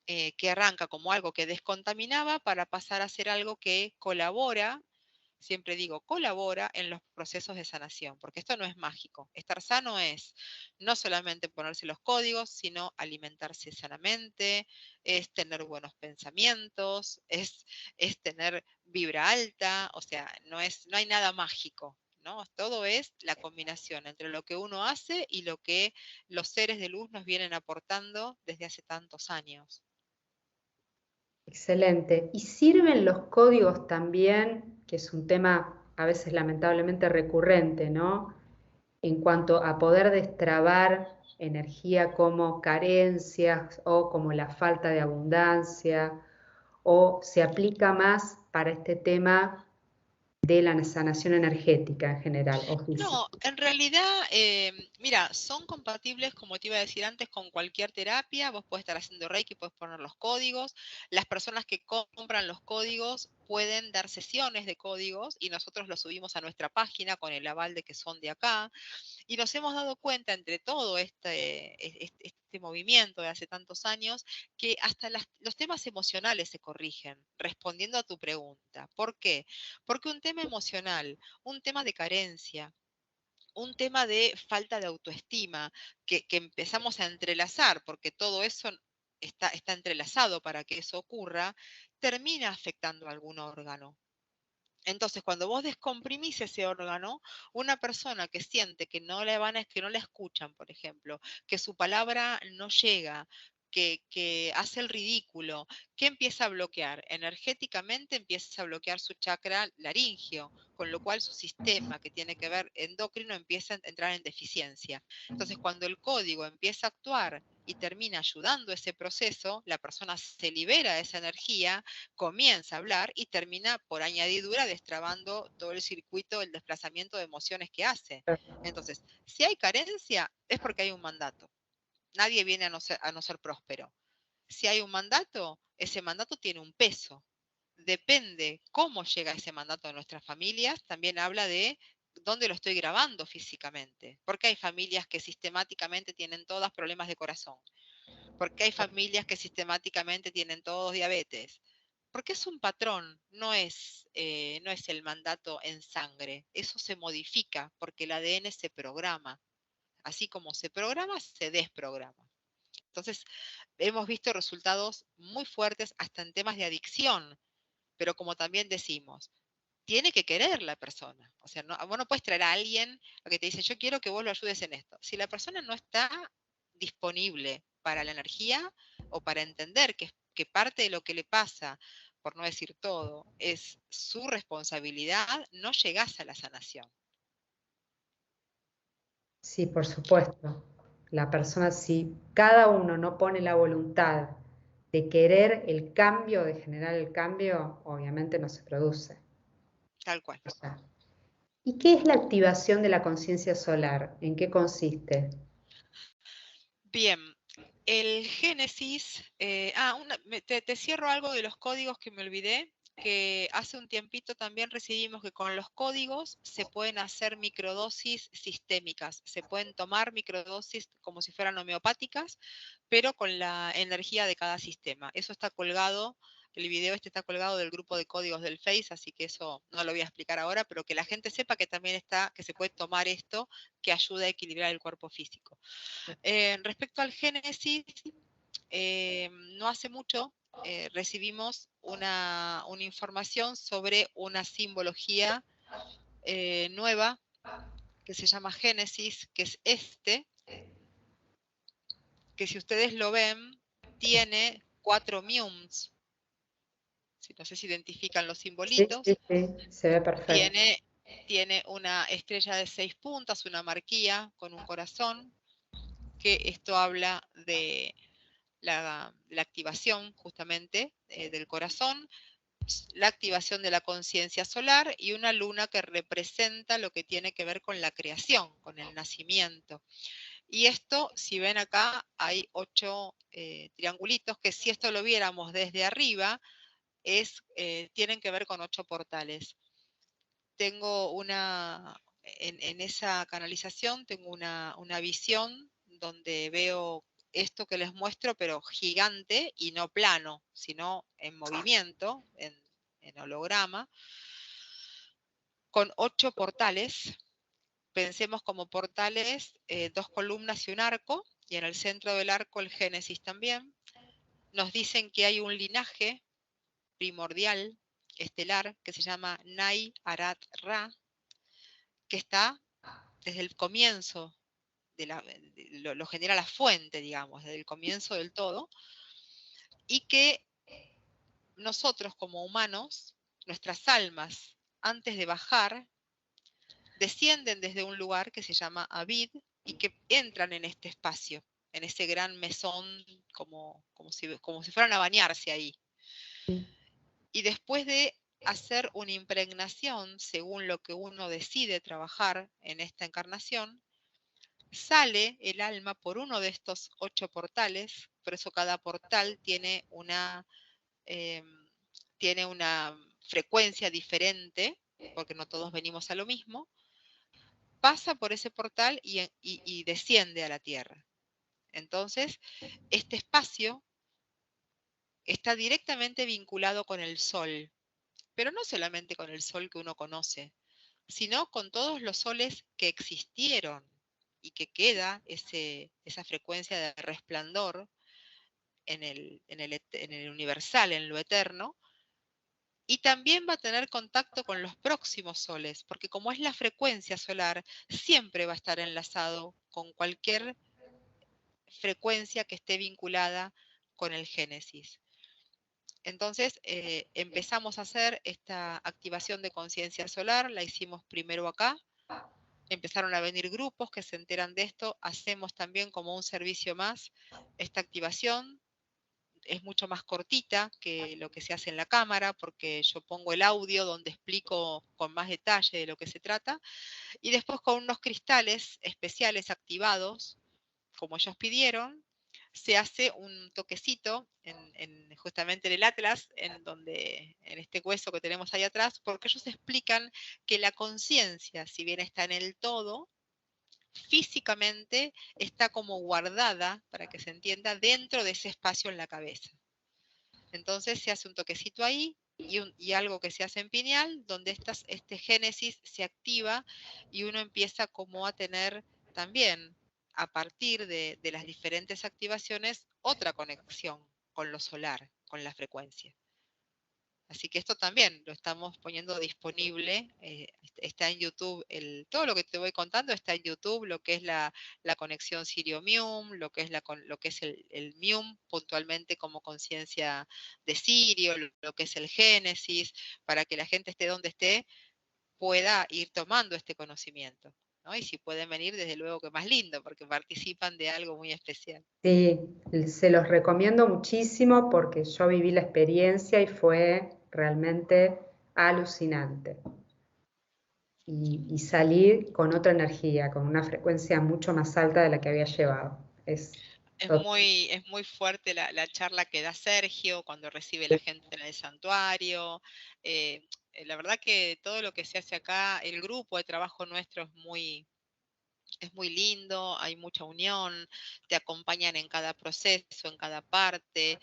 que arranca como algo que descontaminaba para pasar a ser algo que colabora, siempre digo, colabora en los procesos de sanación, porque esto no es mágico. Estar sano es no solamente ponerse los códigos, sino alimentarse sanamente, es tener buenos pensamientos, es tener vibra alta, o sea, no hay nada mágico. ¿No? Todo es la combinación entre lo que uno hace y lo que los seres de luz nos vienen aportando desde hace tantos años.
Excelente. ¿Y sirven los códigos también, que es un tema a veces lamentablemente recurrente, ¿no? En cuanto a poder destrabar energía como carencias o como la falta de abundancia, o se aplica más para este tema de la sanación energética en general o física?
No, en realidad, mira, son compatibles, como te iba a decir antes, con cualquier terapia. Vos podés estar haciendo Reiki, puedes poner los códigos. Las personas que compran los códigos pueden dar sesiones de códigos y nosotros los subimos a nuestra página con el aval de que son de acá. Y nos hemos dado cuenta entre todo este movimiento de hace tantos años que hasta los temas emocionales se corrigen, respondiendo a tu pregunta. ¿Por qué? Porque un tema emocional, un tema de carencia, un tema de falta de autoestima, que empezamos a entrelazar, porque todo eso está entrelazado para que eso ocurra, termina afectando a algún órgano. Entonces, cuando vos descomprimís ese órgano, una persona que siente que no la escuchan, por ejemplo, que su palabra no llega, que hace el ridículo, ¿qué empieza a bloquear? Energéticamente empieza a bloquear su chakra laríngeo, con lo cual su sistema que tiene que ver endocrino empieza a entrar en deficiencia. Entonces, cuando el código empieza a actuar y termina ayudando ese proceso, la persona se libera de esa energía, comienza a hablar y termina por añadidura destrabando todo el circuito, el desplazamiento de emociones que hace. Entonces, si hay carencia, es porque hay un mandato. Nadie viene a no ser próspero. Si hay un mandato, ese mandato tiene un peso. Depende cómo llega ese mandato a nuestras familias, también habla de dónde lo estoy grabando físicamente. Porque hay familias que sistemáticamente tienen todas problemas de corazón. Porque hay familias que sistemáticamente tienen todos diabetes. Porque es un patrón, no es el mandato en sangre. Eso se modifica porque el ADN se programa. Así como se programa, se desprograma. Entonces, hemos visto resultados muy fuertes hasta en temas de adicción, pero como también decimos, tiene que querer la persona. O sea, no, vos no puedes traer a alguien que te dice, yo quiero que vos lo ayudes en esto. Si la persona no está disponible para la energía o para entender que parte de lo que le pasa, por no decir todo, es su responsabilidad, no llegás a la sanación.
Sí, por supuesto. La persona, si cada uno no pone la voluntad de querer el cambio, de generar el cambio, obviamente no se produce.
Tal cual.
O sea, ¿y qué es la activación de la conciencia solar? ¿En qué consiste?
Bien, el Génesis, te cierro algo de los códigos que me olvidé, que hace un tiempito también recibimos que con los códigos se pueden hacer microdosis sistémicas, se pueden tomar microdosis como si fueran homeopáticas, pero con la energía de cada sistema. Eso está colgado, el video este está colgado del grupo de códigos del Face, así que eso no lo voy a explicar ahora, pero que la gente sepa que también está, que se puede tomar esto, que ayuda a equilibrar el cuerpo físico. Respecto al Génesis, no hace mucho recibimos una información sobre una simbología nueva que se llama Génesis, que es que si ustedes lo ven, tiene 4 miums. No sé si identifican los
Sí, sí,
simbolitos.
sí, se ve perfecto.
Tiene una estrella de 6 puntas, una marquilla con un corazón, que esto habla de la activación justamente del corazón, la activación de la conciencia solar y una luna que representa lo que tiene que ver con la creación, con el nacimiento. Y esto, si ven acá, hay 8 triangulitos que si esto lo viéramos desde arriba, tienen que ver con 8 portales. Tengo en esa canalización tengo una visión donde veo esto que les muestro, pero gigante y no plano, sino en movimiento, en holograma, con 8 portales. Pensemos como portales, 2 columnas y un arco, y en el centro del arco el Génesis también. Nos dicen que hay un linaje primordial, estelar, que se llama Nai Arat Ra, que está desde el comienzo, lo genera la fuente, digamos, desde el comienzo del todo, y que nosotros como humanos, nuestras almas, antes de bajar, descienden desde un lugar que se llama Abid y que entran en este espacio, en ese gran mesón, como si fueran a bañarse ahí. Y después de hacer una impregnación, según lo que uno decide trabajar en esta encarnación, sale el alma por uno de estos 8 portales, por eso cada portal eh, tiene una frecuencia diferente, porque no todos venimos a lo mismo, pasa por ese portal y desciende a la Tierra. Entonces, este espacio está directamente vinculado con el Sol, pero no solamente con el Sol que uno conoce, sino con todos los soles que existieron y que queda esa frecuencia de resplandor en el universal, en lo eterno, y también va a tener contacto con los próximos soles, porque como es la frecuencia solar, siempre va a estar enlazado con cualquier frecuencia que esté vinculada con el Génesis. Entonces empezamos a hacer esta activación de conciencia solar, la hicimos primero acá, empezaron a venir grupos que se enteran de esto, hacemos también como un servicio más esta activación, es mucho más cortita que lo que se hace en la cámara, porque yo pongo el audio donde explico con más detalle de lo que se trata, y después con unos cristales especiales activados, como ellos pidieron, se hace un toquecito justamente en el Atlas, en este hueso que tenemos ahí atrás, porque ellos explican que la conciencia, si bien está en el todo, físicamente está como guardada, para que se entienda, dentro de ese espacio en la cabeza. Entonces se hace un toquecito ahí y algo que se hace en pineal, donde este génesis se activa y uno empieza como a tener también, a partir de las diferentes activaciones, otra conexión con lo solar, con la frecuencia. Así que esto también lo estamos poniendo disponible, está en YouTube, todo lo que te voy contando está en YouTube, lo que es la conexión Sirio-Mium, lo que es el Mium puntualmente como conciencia de Sirio, lo que es el Génesis, para que la gente esté donde esté, pueda ir tomando este conocimiento, ¿no? Y si pueden venir, desde luego que más lindo, porque participan de algo muy especial.
Sí, se los recomiendo muchísimo porque yo viví la experiencia y fue realmente alucinante. Y salir con otra energía, con una frecuencia mucho más alta de la que había llevado.
Es muy fuerte la charla que da Sergio cuando recibe la gente en el santuario. La verdad que todo lo que se hace acá, el grupo de trabajo nuestro es muy lindo, hay mucha unión, te acompañan en cada proceso, en cada parte.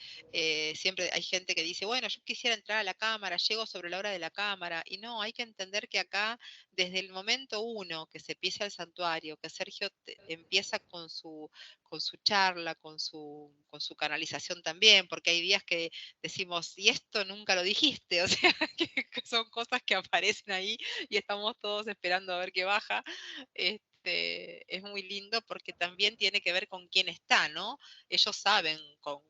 Siempre hay gente que dice, bueno, yo quisiera entrar a la cámara, llego sobre la hora de la cámara. Y no, hay que entender que acá, desde el momento uno que se pisa el santuario, que Sergio empieza con su charla, con su canalización también, porque hay días que decimos, y esto nunca lo dijiste, o sea, que son cosas que aparecen ahí y estamos todos esperando a ver qué baja. Es muy lindo porque también tiene que ver con quién está, ¿no? Ellos saben con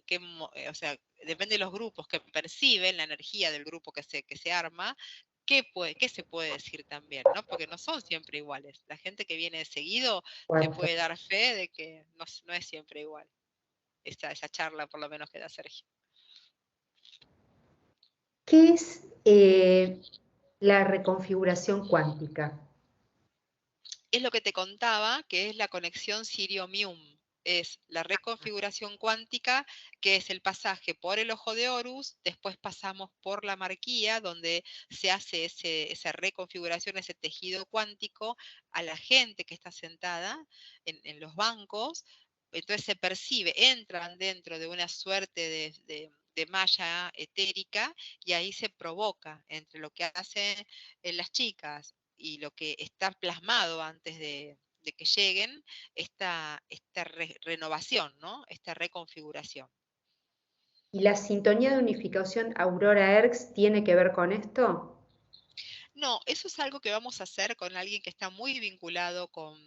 qué, o sea, depende de los grupos que perciben la energía del grupo que se arma, qué se puede decir también, ¿no? Porque no son siempre iguales. La gente que viene seguido te
Fuerte.
puede dar fe de que no es siempre igual. Esa charla, por lo menos, que da Sergio.
¿Qué es la reconfiguración cuántica?
Es lo que te contaba, que es la conexión Sirio-Mium. Es la reconfiguración cuántica, que es el pasaje por el ojo de Horus, después pasamos por la marquía, donde se hace esa reconfiguración, ese tejido cuántico a la gente que está sentada en los bancos. Entonces se percibe, entran dentro de una suerte de malla etérica y ahí se provoca entre lo que hacen las chicas y lo que está plasmado antes de que lleguen, esta renovación, ¿no? Esta reconfiguración.
¿Y la sintonía de unificación Aurora-Hertz tiene que ver con esto?
No, eso es algo que vamos a hacer con alguien que está muy vinculado con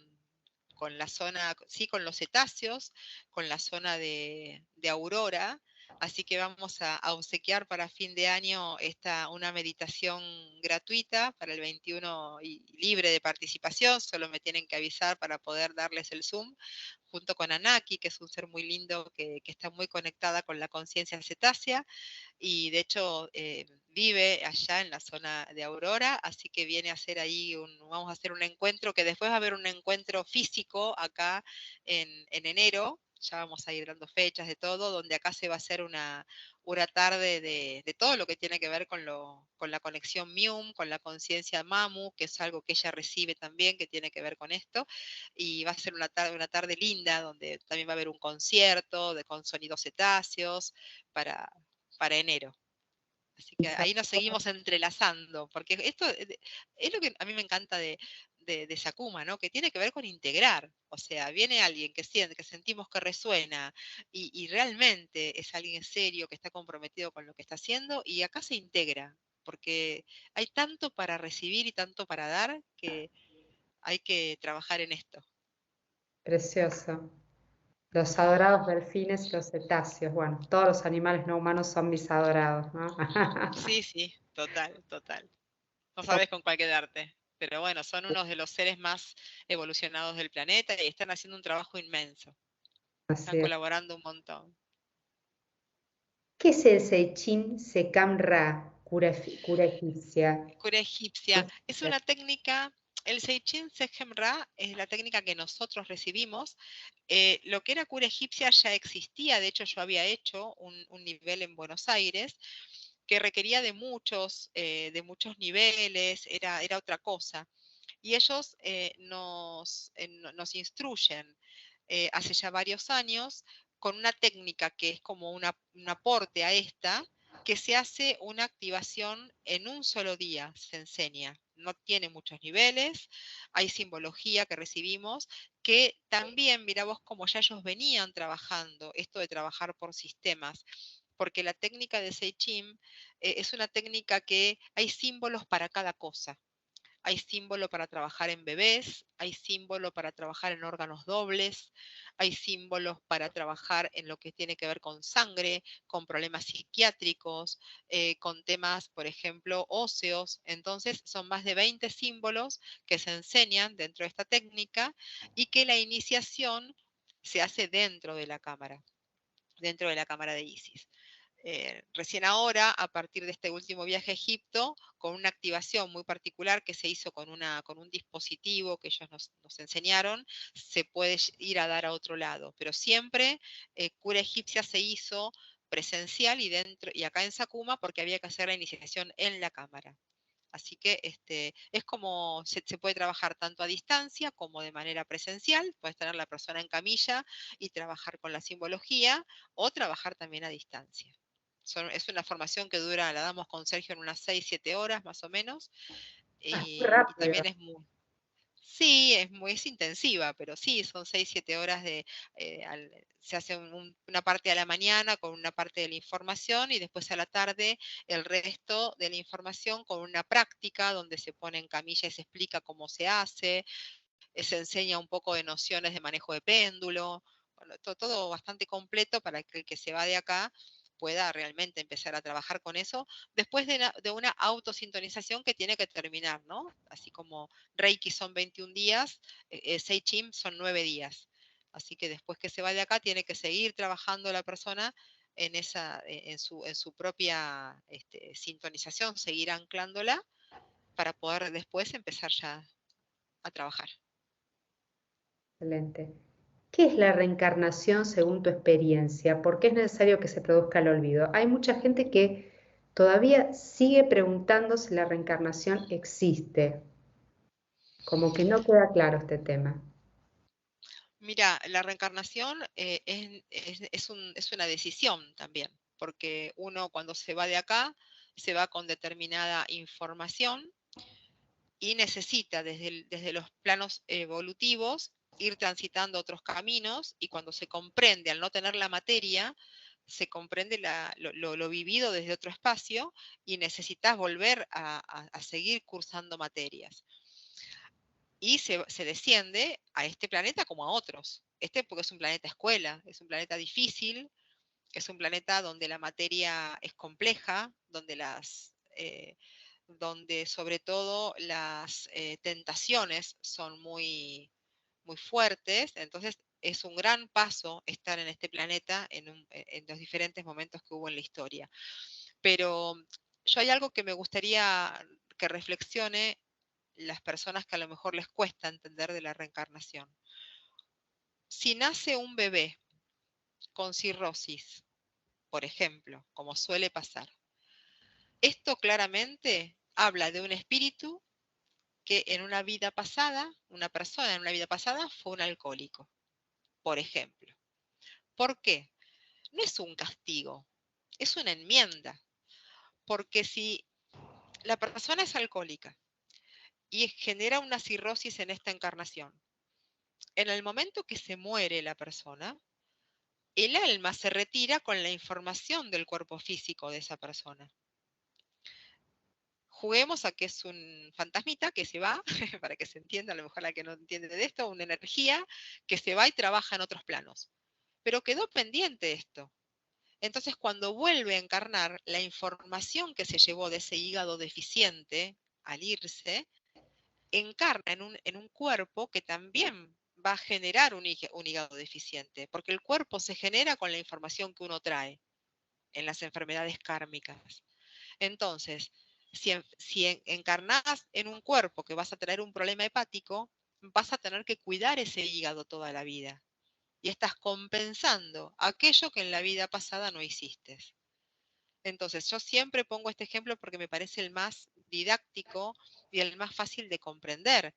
la zona, sí, con los cetáceos, con la zona de Aurora. Así que vamos a obsequiar para fin de año una meditación gratuita para el 21 y libre de participación. Solo me tienen que avisar para poder darles el Zoom, junto con Anaki, que es un ser muy lindo que está muy conectada con la conciencia cetácea y de hecho vive allá en la zona de Aurora, así que viene a hacer ahí vamos a hacer un encuentro, que después va a haber un encuentro físico acá en enero, ya vamos a ir dando fechas de todo, donde acá se va a hacer una tarde de todo lo que tiene que ver con la conexión Mium, con la conciencia Mamu, que es algo que ella recibe también, que tiene que ver con esto, y va a ser una tarde linda, donde también va a haber un concierto con sonidos cetáceos para, para enero. Así que ahí nos seguimos entrelazando, porque esto es lo que a mí me encanta de Sakuma, ¿no? Que tiene que ver con integrar. O sea, viene alguien que siente, que sentimos que resuena y realmente es alguien serio, que está comprometido con lo que está haciendo y acá se integra, porque hay tanto para recibir y tanto para dar que hay que trabajar en esto.
Precioso. Los adorados delfines y los cetáceos. Bueno, todos los animales no humanos son mis adorados, ¿no?
Sí, sí, total, total. No sabes con cuál quedarte. Pero bueno, son unos de los seres más evolucionados del planeta y están haciendo un trabajo inmenso. Están
Así es.
colaborando un montón.
¿Qué es el Seichin Sekam Ra, cura egipcia?
Cura egipcia es una técnica, el Seichin Sechem Ra es la técnica que nosotros recibimos. Lo que era cura egipcia ya existía, de hecho yo había hecho un nivel en Buenos Aires que requería de muchos niveles, era otra cosa. Y ellos nos instruyen hace ya varios años con una técnica que es como un aporte a esta, que se hace una activación en un solo día, se enseña. No tiene muchos niveles, hay simbología que recibimos, que también, mira vos, como ya ellos venían trabajando, esto de trabajar por sistemas, porque la técnica de Seichim es una técnica que hay símbolos para cada cosa. Hay símbolo para trabajar en bebés, hay símbolo para trabajar en órganos dobles, hay símbolos para trabajar en lo que tiene que ver con sangre, con problemas psiquiátricos, con temas, por ejemplo, óseos. Entonces, son más de 20 símbolos que se enseñan dentro de esta técnica y que la iniciación se hace dentro de la cámara de Isis. Recién ahora, a partir de este último viaje a Egipto, con una activación muy particular que se hizo con un dispositivo que ellos nos enseñaron, se puede ir a dar a otro lado. Pero siempre cura egipcia se hizo presencial y acá en Sacuma porque había que hacer la iniciación en la cámara. Así que es como se puede trabajar tanto a distancia como de manera presencial. Puedes tener la persona en camilla y trabajar con la simbología o trabajar también a distancia. Es una formación que dura, la damos con Sergio en unas 6, 7 horas más o menos,
Ah, muy
y
rápido.
también sí, es intensiva, pero sí, son 6, 7 horas se hace una parte a la mañana con una parte de la información y después a la tarde el resto de la información con una práctica donde se pone en camilla y se explica cómo se hace, se enseña un poco de nociones de manejo de péndulo, bueno, todo bastante completo para que el que se va de acá pueda realmente empezar a trabajar con eso, después de una autosintonización que tiene que terminar, ¿no? Así como Reiki son 21 días, Seichim son 9 días. Así que después que se va de acá, tiene que seguir trabajando la persona en su propia sintonización, seguir anclándola para poder después empezar ya a trabajar.
Excelente. ¿Qué es la reencarnación según tu experiencia? ¿Por qué es necesario que se produzca el olvido? Hay mucha gente que todavía sigue preguntando si la reencarnación existe, como que no queda claro este tema.
Mira, la reencarnación es una decisión también, porque uno cuando se va de acá se va con determinada información y necesita desde los planos evolutivos ir transitando otros caminos y cuando se comprende, al no tener la materia, se comprende lo vivido desde otro espacio y necesitas volver a seguir cursando materias y se desciende a este planeta como a otros. Porque es un planeta escuela, es un planeta difícil, es un planeta donde la materia es compleja, donde sobre todo las tentaciones son muy fuertes, entonces es un gran paso estar en este planeta en los diferentes momentos que hubo en la historia. Pero yo hay algo que me gustaría que reflexione las personas que a lo mejor les cuesta entender de la reencarnación. Si nace un bebé con cirrosis, por ejemplo, como suele pasar, esto claramente habla de un espíritu que en una vida pasada, una persona en una vida pasada fue un alcohólico, por ejemplo. ¿Por qué? No es un castigo, es una enmienda, porque si la persona es alcohólica y genera una cirrosis en esta encarnación, en el momento que se muere la persona, el alma se retira con la información del cuerpo físico de esa persona. Juguemos a que es un fantasmita que se va, para que se entienda, a lo mejor la que no entiende de esto, una energía que se va y trabaja en otros planos. Pero quedó pendiente esto. Entonces, cuando vuelve a encarnar, la información que se llevó de ese hígado deficiente al irse, encarna en un cuerpo que también va a generar un hígado deficiente, porque el cuerpo se genera con la información que uno trae en las enfermedades kármicas. Entonces, Si encarnás en un cuerpo que vas a tener un problema hepático, vas a tener que cuidar ese hígado toda la vida. Y estás compensando aquello que en la vida pasada no hiciste. Entonces, yo siempre pongo este ejemplo porque me parece el más didáctico y el más fácil de comprender,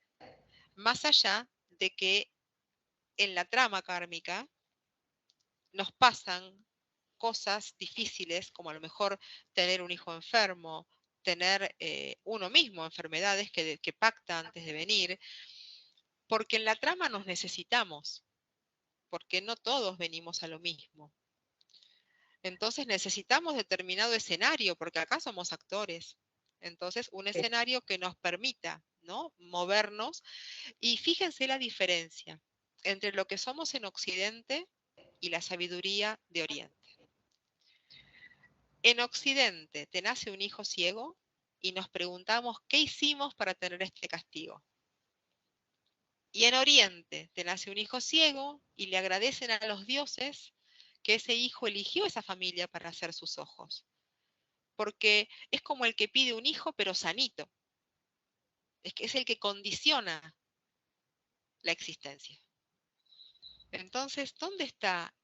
más allá de que en la trama kármica nos pasan cosas difíciles, como a lo mejor tener un hijo enfermo, tener uno mismo enfermedades que pacta antes de venir, porque en la trama nos necesitamos, porque no todos venimos a lo mismo. Entonces necesitamos determinado escenario, porque acá somos actores. Entonces, un escenario que nos permita, ¿no?, movernos. Y fíjense la diferencia entre lo que somos en Occidente y la sabiduría de Oriente. En Occidente te nace un hijo ciego y nos preguntamos qué hicimos para tener este castigo. Y en Oriente te nace un hijo ciego y le agradecen a los dioses que ese hijo eligió esa familia para hacer sus ojos. Porque es como el que pide un hijo pero sanito. Es el que condiciona la existencia. Entonces, ¿dónde está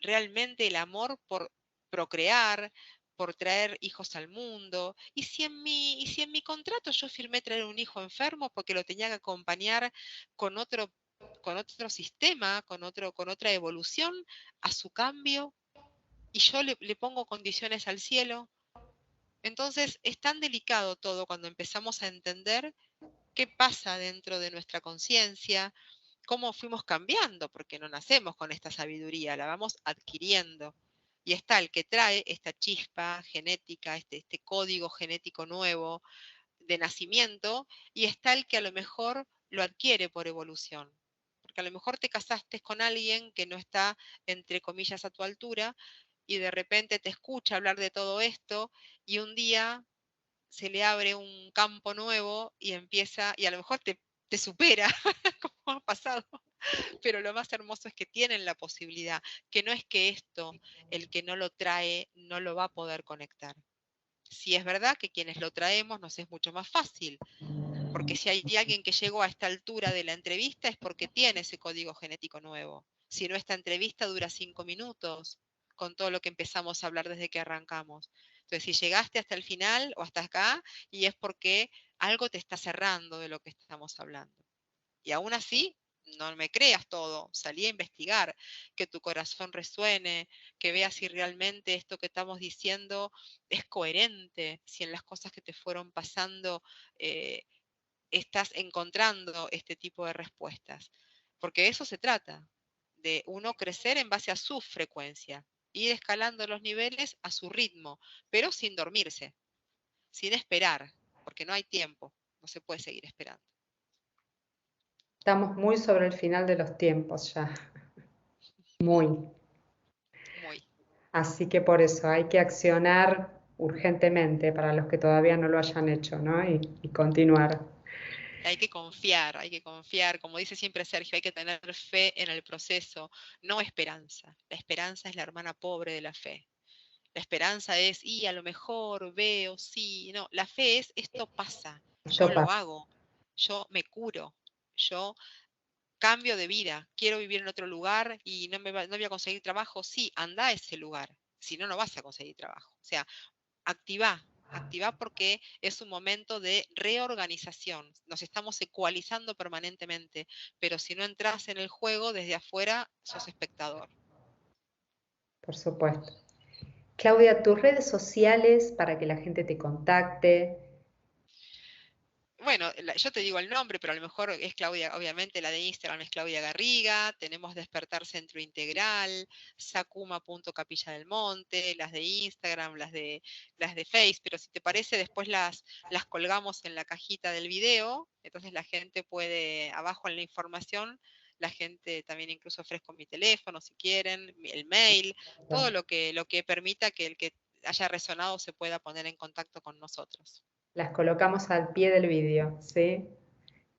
realmente el amor por procrear, por traer hijos al mundo? ¿Y si en mi contrato yo firmé traer un hijo enfermo porque lo tenía que acompañar con otro sistema, con otra evolución a su cambio? Y yo le pongo condiciones al cielo. Entonces, es tan delicado todo cuando empezamos a entender qué pasa dentro de nuestra conciencia, cómo fuimos cambiando, porque no nacemos con esta sabiduría, la vamos adquiriendo. Y está el que trae esta chispa genética, este código genético nuevo de nacimiento, y está el que a lo mejor lo adquiere por evolución. Porque a lo mejor te casaste con alguien que no está, entre comillas, a tu altura, y de repente te escucha hablar de todo esto, y un día se le abre un campo nuevo y empieza, y a lo mejor te supera, como ha pasado, pero lo más hermoso es que tienen la posibilidad, que no es que esto, el que no lo trae, no lo va a poder conectar. Si es verdad que quienes lo traemos nos es mucho más fácil, porque si hay alguien que llegó a esta altura de la entrevista es porque tiene ese código genético nuevo. Si no, esta entrevista dura 5 minutos, con todo lo que empezamos a hablar desde que arrancamos. Entonces, si llegaste hasta el final o hasta acá, y es porque algo te está cerrando de lo que estamos hablando. Y aún así, no me creas todo, salí a investigar, que tu corazón resuene, que veas si realmente esto que estamos diciendo es coherente, si en las cosas que te fueron pasando estás encontrando este tipo de respuestas. Porque de eso se trata, de uno crecer en base a su frecuencia, ir escalando los niveles a su ritmo, pero sin dormirse, sin esperar, porque no hay tiempo, no se puede seguir esperando.
Estamos muy sobre el final de los tiempos ya, muy.
Muy.
Así que por eso hay que accionar urgentemente para los que todavía no lo hayan hecho, ¿no? Y continuar.
Hay que confiar, como dice siempre Sergio, hay que tener fe en el proceso, no esperanza. La esperanza es la hermana pobre de la fe. La esperanza es, y a lo mejor veo, sí, no, la fe es, esto pasa, yo
Yo
lo
paso.
hago, yo me curo, yo cambio de vida, quiero vivir en otro lugar y no voy a conseguir trabajo, sí, anda a ese lugar, si no, no vas a conseguir trabajo. O sea, activa porque es un momento de reorganización, nos estamos ecualizando permanentemente, pero si no entras en el juego desde afuera, sos espectador.
Por supuesto. Claudia, tus redes sociales para que la gente te contacte.
Bueno, yo te digo el nombre, pero a lo mejor es Claudia, obviamente la de Instagram es Claudia Garriga, tenemos Despertar Centro Integral, Sakuma.Capilla del Monte, las de Instagram, las de Face, pero si te parece, después las colgamos en la cajita del video, entonces la gente puede, abajo en la información, la gente también incluso ofrezco mi teléfono si quieren, el mail, todo lo que permita que el que haya resonado se pueda poner en contacto con nosotros.
Las colocamos al pie del vídeo, ¿sí?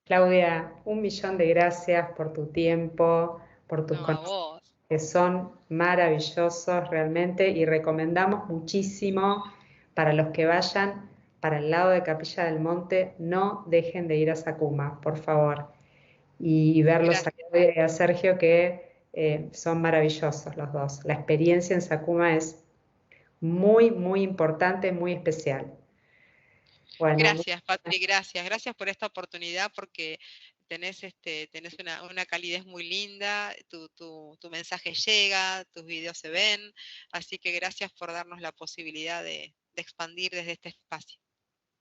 Claudia, 1.000.000 de gracias por tu tiempo, por tus
No, a
conocimientos,
vos.
que son maravillosos realmente y recomendamos muchísimo para los que vayan para el lado de Capilla del Monte, no dejen de ir a Sacuma, por favor. Y verlos a
Gracias.
Claudia y a Sergio, que son maravillosos los dos. La experiencia en Sacuma es muy, muy importante, muy especial. Bueno,
Gracias, Patri, gracias. Gracias por esta oportunidad porque tenés una calidez muy linda, tu mensaje llega, tus videos se ven, así que gracias por darnos la posibilidad de expandir desde este espacio.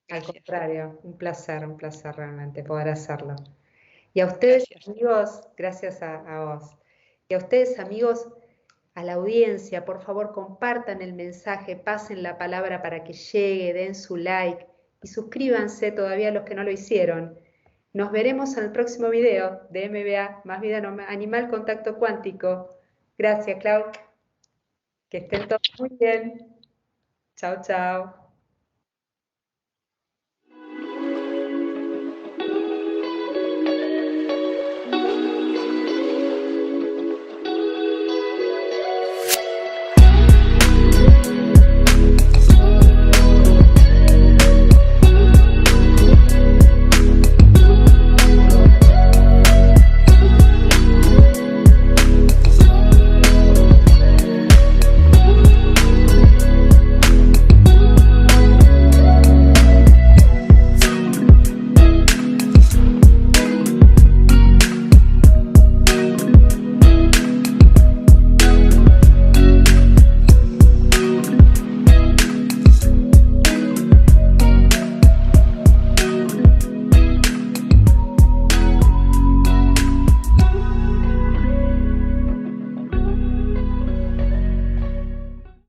al
Gracias,
contrario, un placer realmente poder hacerlo. Y a ustedes,
gracias.
amigos, gracias a vos. Y a ustedes, amigos, a la audiencia, por favor, compartan el mensaje, pasen la palabra para que llegue, den su like y suscríbanse todavía los que no lo hicieron. Nos veremos en el próximo video de MBA, Más Vida Animal Contacto Cuántico. Gracias, Clau. Que estén todos muy bien. Chao, chao.